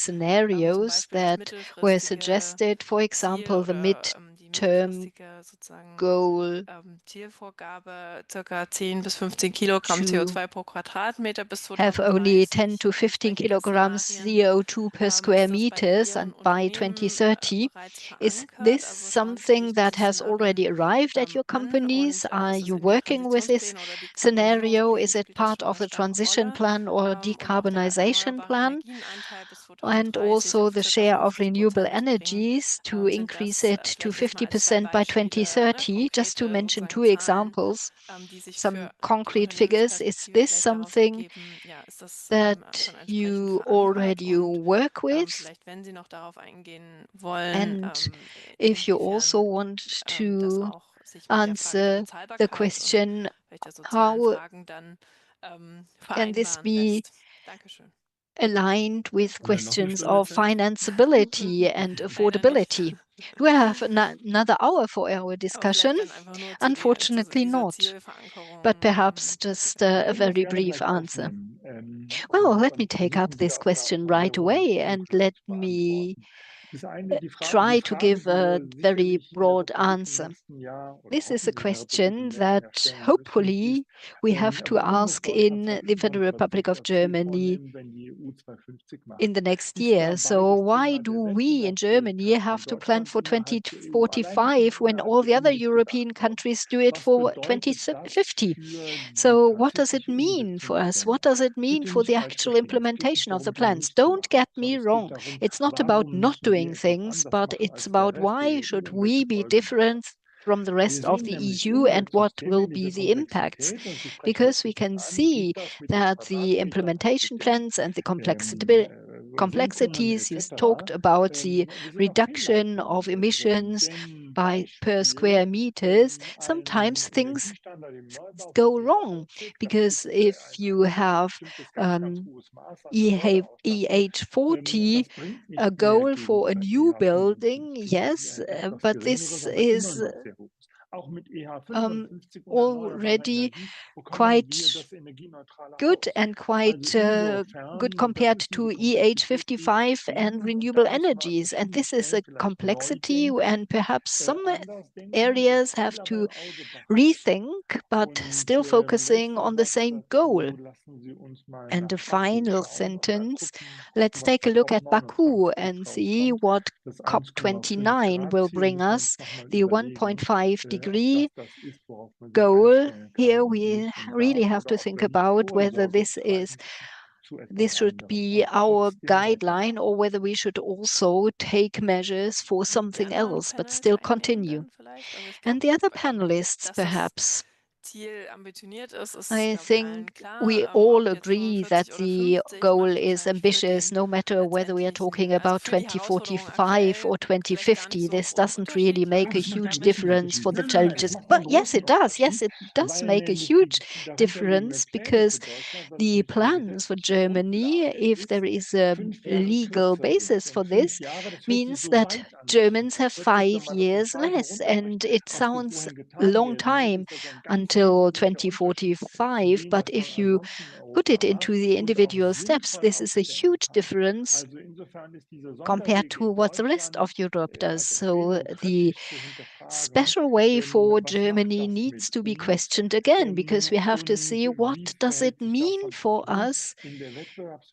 also zum scenarios Beispiel das that were mittelfristige suggested, for Ziel example, the oder die midterm mittelfristige sozusagen goal Zielvorgabe, circa 10 bis 15 Kilogramm to CO2 pro Quadratmeter bis have only 10 2030 to 15 entsprechend der kilograms Szenarien. CO2 per square Ist das bei meters Ihren and by Unternehmen 2030. bereits Is verankert? this Also schauen Sie sich something that diese has Szenarien already arrived at your an companies? und Are ist es you in den working with this Transitionsplänen oder scenario? Is Dekarbonisierungsplänen, it spielt das part schon of eine the starke transition Rolle? plan or Und auch der decarbonization erneuerbare plan? Energienanteil bis And 2030 also auf the circa share of 50% renewable zu bringen. energies to Sind increase das it to vielleicht jetzt mal als zwei 50% by Beispiele, 2030? Just to konkrete mention sozusagen two Zahlen, examples, die sich some für die concrete figures. Is Unternehmensperspektive this vielleicht daraus something ergeben? Ja, ist das that schon entsprechend you verankert? already Und work with? vielleicht, wenn Sie noch darauf eingehen wollen, And if you also inwiefern want das to auch sich mit der Frage der answer the Bezahlbarkeit und question, vielleicht der sozialen how Fragen dann can this vereinbaren be lässt. Dankeschön. aligned with Haben wir noch eine questions Stunde of Zeit? financeability and Leider nicht. affordability? Do we have another hour for our Aber discussion? vielleicht dann einfach nur Unfortunately dieser not, Zielverankerung. but perhaps just Wir a können das very gerne brief gleich answer. aufnehmen Well, let me und take up versuchen, this sie auch da question von right mehreren away and Blickwinkeln let zu me beantworten. Das eine, die try to Frage, give die a wir very sicherlich in der broad Republik im answer. nächsten Jahr oder This is a hoffentlich in der Republik im question nächsten Jahr that stellen müssen, hopefully ist, we have to warum muss ask Deutschland in the Federal Republic 2045 of das Ziel Germany vornehmen, wenn die EU 250 macht? in the next Ist year. So dabei das why Thema do der we in Germany Wettbewerbsfähigkeit von have to plan Deutschland for innerhalb der EU allein schon 2045 when innerhalb all der the EU other mitgedacht European worden? countries do it Was for bedeutet das 2050? für die So what does it tatsächliche mean for us? Umsetzungspläne? What does it mean Bitte for nicht the falsch actual verstehen. Es geht nicht implementation of the darum, Dinge plans? nicht zu Don't machen, get me sondern es geht wrong. darum, It's not about warum not müssen wir doing etwas things, anders but machen it's als der about Rest der why EU should und we welche be Folgen das hat. different from the rest of the EU and what will be the impacts. Because we can see that the implementation plans and the complexities, you talked about the reduction of emissions per square meters, sometimes things go wrong, because if you have EH40 a goal for a new building, yes, but this is already quite good and quite good compared to EH55 and renewable energies. And this is a complexity, and perhaps some areas have to rethink, but still focusing on the same goal. And the final sentence, let's take a look at Baku and see what COP29 will bring us, the 1.5-degree goal. Here we really have to think about whether this should be our guideline, or whether we should also take measures for something else, but still continue. And the other panelists, perhaps. I think we all agree that the goal is ambitious, no matter whether we are talking about 2045 or 2050. This doesn't really make a huge difference for the challenges. But yes, it does. Yes, it does make a huge difference, because the plans for Germany, if there is a legal basis for this, means that Germans have 5 years less. And it sounds a long time until 2045, but if you put it into the individual steps, this is a huge difference compared to what the rest of Europe does. So the special way for Germany needs to be questioned again, because we have to see what does it mean for us,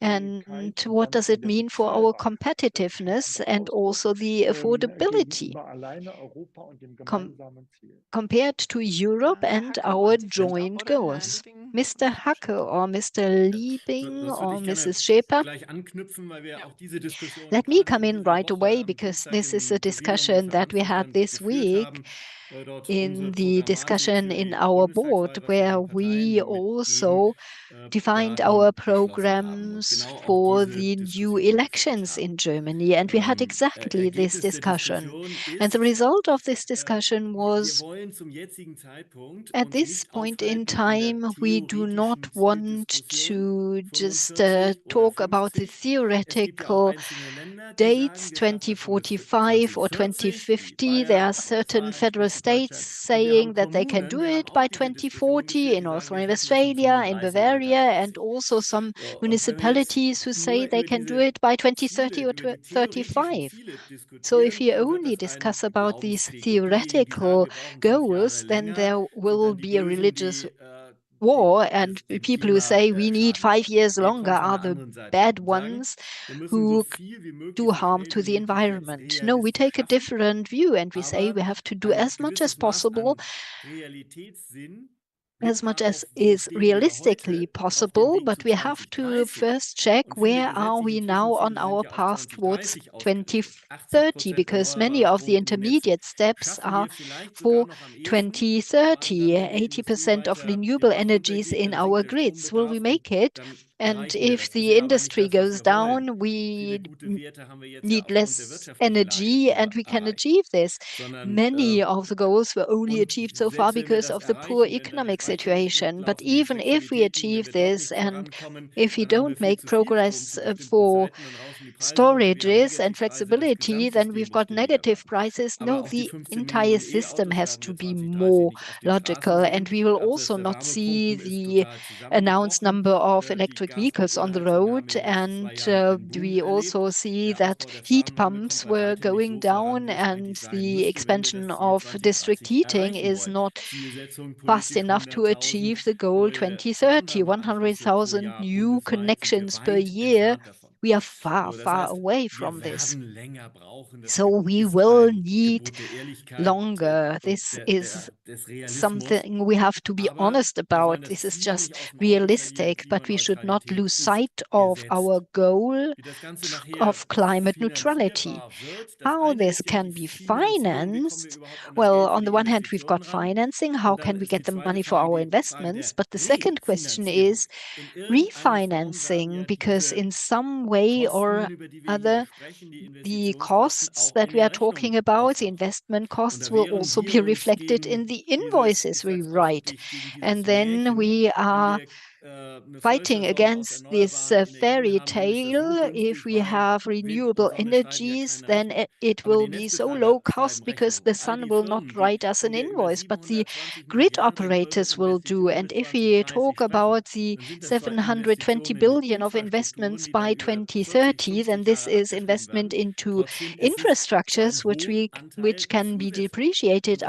and what does it mean for our competitiveness and also the affordability compared to Europe and our joint goals. Mr. Hacke or Mr. Liebing or Mrs. Scheper? Let me come in right away, because this is a discussion that we had this week in the discussion in our board, where we also defined our programs for the new elections in Germany. And we had exactly this discussion. And the result of this discussion was, at this point in time, we do not want to just talk about the theoretical dates, 2045 or 2050. There are certain federal states saying that they can do it by 2040 in North Rhine-Westphalia, in Bavaria, and also some municipalities who say they can do it by 2030 or 2035. So if you only discuss about these theoretical goals, then there will be a religious war, and people who say we need 5 years longer are the bad ones who do harm to the environment. No, we take a different view, and we say we have to do as much as possible, as much as is realistically possible, but we have to first check where are we now on our path towards 2030, because many of the intermediate steps are for 2030, 80% of renewable energies in our grids. Will we make it? And if the industry goes down, we need less energy, and we can achieve this. Many of the goals were only achieved so far because of the poor economic situation. But even if we achieve this, and if we don't make progress for storages and flexibility, then we've got negative prices. No, the entire system has to be more logical, and we will also not see the announced number of electric vehicles on the road. And we also see that heat pumps were going down, and the expansion of district heating is not fast enough to achieve the goal 2030, 100,000 new connections per year We are far, far away from this. So we will need longer. This is something we have to be honest about. This is just realistic, but we should not lose sight of our goal of climate neutrality. How this can be financed? Well, on the one hand, we've got financing. How can we get the money for our investments? But the second question is refinancing, because in some way or other, the costs that we are talking about, the investment costs, will also be reflected in the invoices we write. And then we are fighting against this fairy tale. If we have renewable energies, then it will be so low cost because the sun will not write us an invoice, but the grid operators will do. And if we talk about the 720 billion of investments by 2030, then this is investment into infrastructures which can be depreciated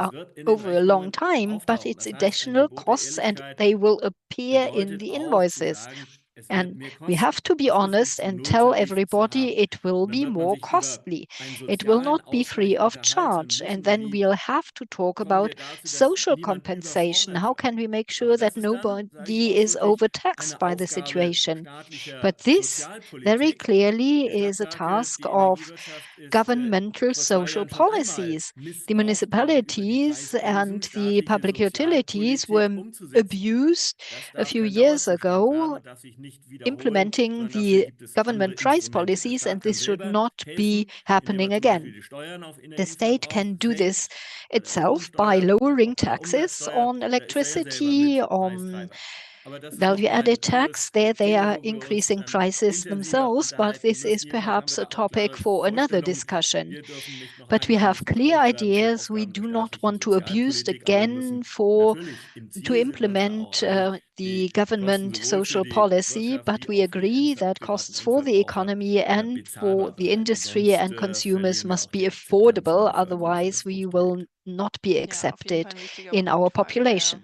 over a long time, but it's additional costs and they will appear in the invoices. And we have to be honest and tell everybody it will be more costly. It will not be free of charge. And then we'll have to talk about social compensation. How can we make sure that nobody is overtaxed by the situation? But this very clearly is a task of governmental social policies. The municipalities and the public utilities were abused a few years ago implementing the government price policies, and this should not be happening again. The state can do this itself by lowering taxes on electricity, on value-added tax. There they are increasing prices themselves, but this is perhaps a topic for another discussion. But we have clear ideas. We do not want to abuse it again to implement the government social policy, but we agree that costs for the economy and for the industry and consumers must be affordable. Otherwise, we will not be accepted in our population.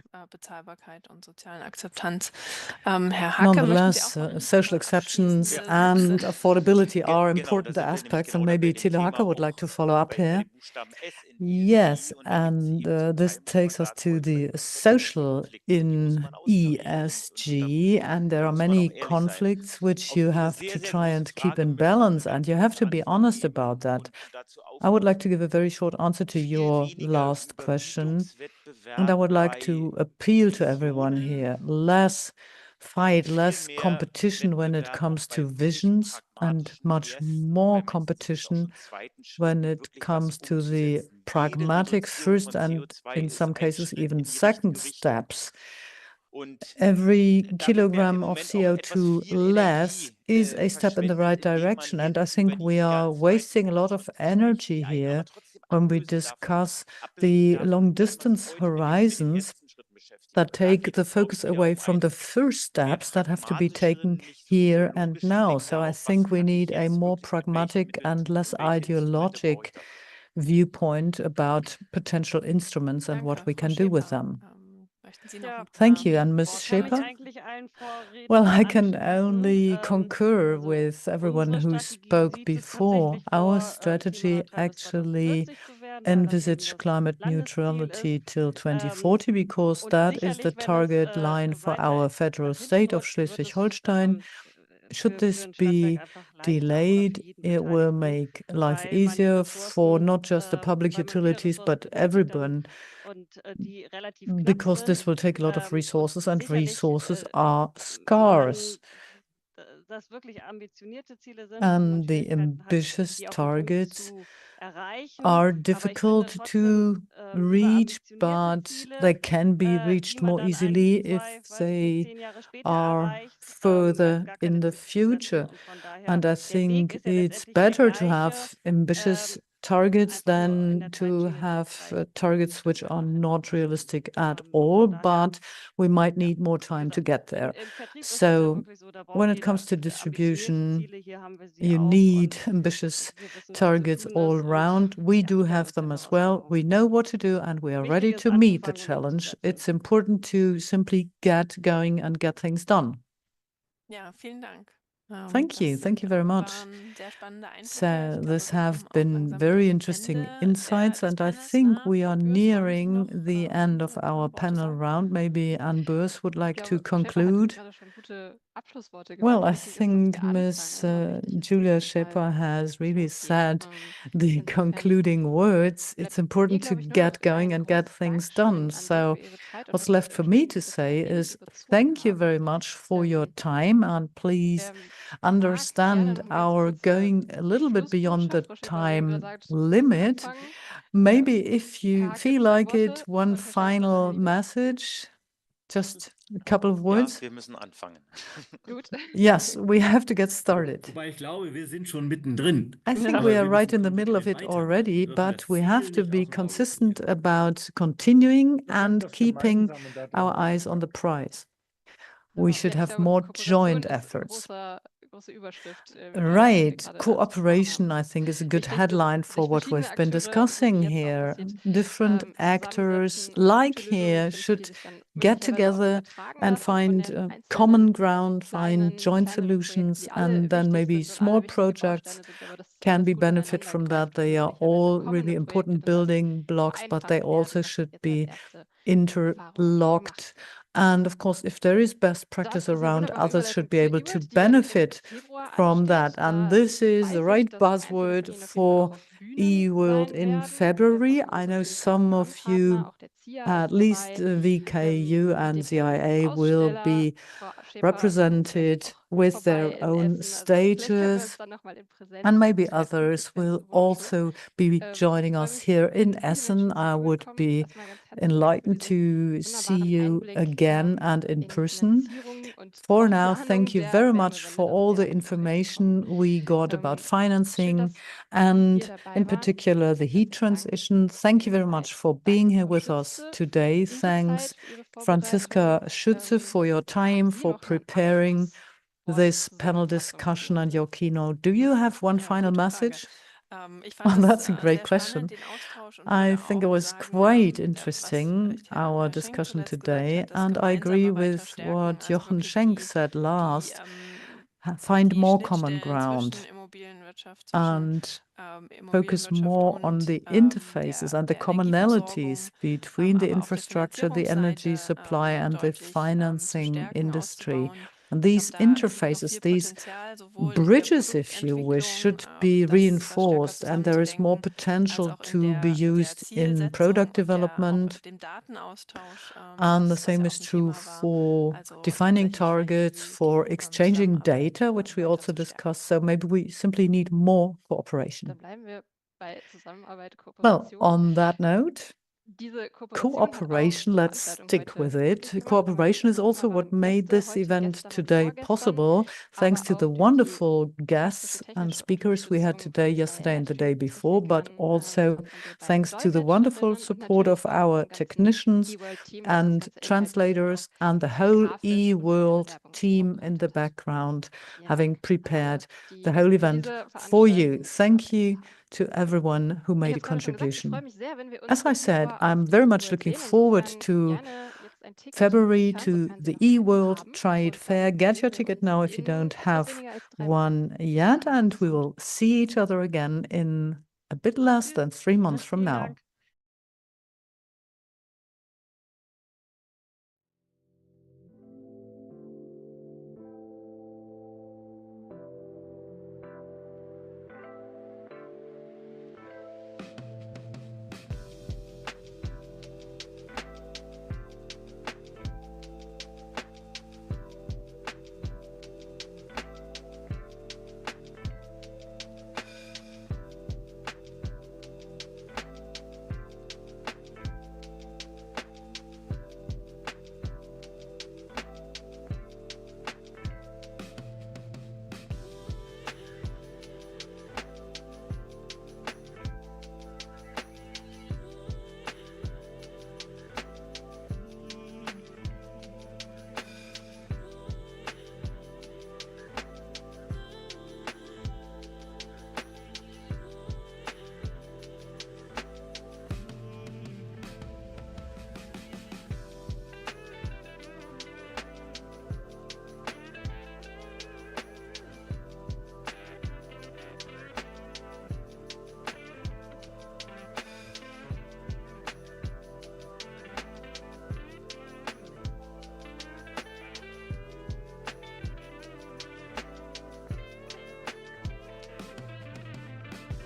Nonetheless, social acceptance and affordability are important aspects, and maybe Thilo Hacker would like to follow up here. Yes, and this takes us to the social in ESG, and there are many conflicts which you have to try and keep in balance, and you have to be honest about that. I would like to give a very short answer to your last question, and I would like to appeal to everyone here. Less fight, less competition when it comes to visions, and much more competition when it comes to the pragmatic first and in some cases even second steps. Every kilogram of CO2 less is a step in the right direction. And I think we are wasting a lot of energy here when we discuss the long distance horizons that take the focus away from the first steps that have to be taken here and now. So I think we need a more pragmatic and less ideologic viewpoint about potential instruments and what we can do with them. Thank you. And Ms. Scheper? Well, I can only concur with everyone who spoke before. Our strategy actually envisage climate neutrality till 2040 because that is the target line for our federal state of Schleswig-Holstein. Should this be delayed, it will make life easier for not just the public utilities, but everyone, because this will take a lot of resources, and resources are scarce. And the ambitious targets are difficult to reach, but they can be reached more easily if they are further in the future. And I think it's better to have ambitious targets than to have targets which are not realistic at all, but we might need more time to get there. So when it comes to distribution, you need ambitious targets all around. We do have them as well. We know what to do and we are ready to meet the challenge. It's important to simply get going and get things done. Ja, vielen Dank. Thank you. Thank you very much. So this have been very interesting insights, and I think we are nearing the end of our panel round. Maybe Anne Boers would like to conclude. Well, I think Ms. Julia Schäper has really said the concluding words. It's important to get going and get things done. So what's left for me to say is thank you very much for your time, and please understand our going a little bit beyond the time limit. Maybe if you feel like it, one final message, just a couple of words. Ja, wir müssen anfangen. Yes, we have to get started. Wobei ich glaube, wir sind schon mittendrin. I think we are right in the middle of it already, but we have to be consistent about continuing and keeping our eyes on the prize. We should have more joint efforts. Right. Cooperation, I think, is a good headline for what we've been discussing here. Different actors, like here, should get together and find common ground, find joint solutions, and then maybe small projects can be benefit from that. They are all really important building blocks, but they also should be interlocked. And of course, if there is best practice around, others should be able to benefit from that. And this is the right buzzword for EU World in February. I know some of you, at least VKU and ZIA, will be represented with their own stages. And maybe others will also be joining us here in Essen. I would be enlightened to see you again and in person. For now, thank you very much for all the information we got about financing and in particular the heat transition. Thank you very much for being here with us today. Thanks, Franziska Schütze, for your time, for preparing this panel discussion and your keynote. Do you have one final message? Oh, that's a great question. I think it was quite interesting, our discussion today, and I agree with what Jochen Schenk said last. Find more common ground and focus more on the interfaces and the commonalities between the infrastructure, the energy supply, and the financing industry. And these interfaces, these bridges, if you wish, should be reinforced, and there is more potential to be used in product development. And the same is true for defining targets, for exchanging data, which we also discussed. So maybe we simply need more cooperation. Well, on that note, cooperation, let's stick with it. Cooperation is also what made this event today possible, thanks to the wonderful guests and speakers we had today, yesterday, and the day before, but also thanks to the wonderful support of our technicians and translators and the whole e-world team in the background, having prepared the whole event for you. Thank you to everyone who made a contribution. As I said, I'm very much looking forward to February, to the e-world trade fair. Get your ticket now if you don't have one yet, and we will see each other again in a bit less than 3 months from now.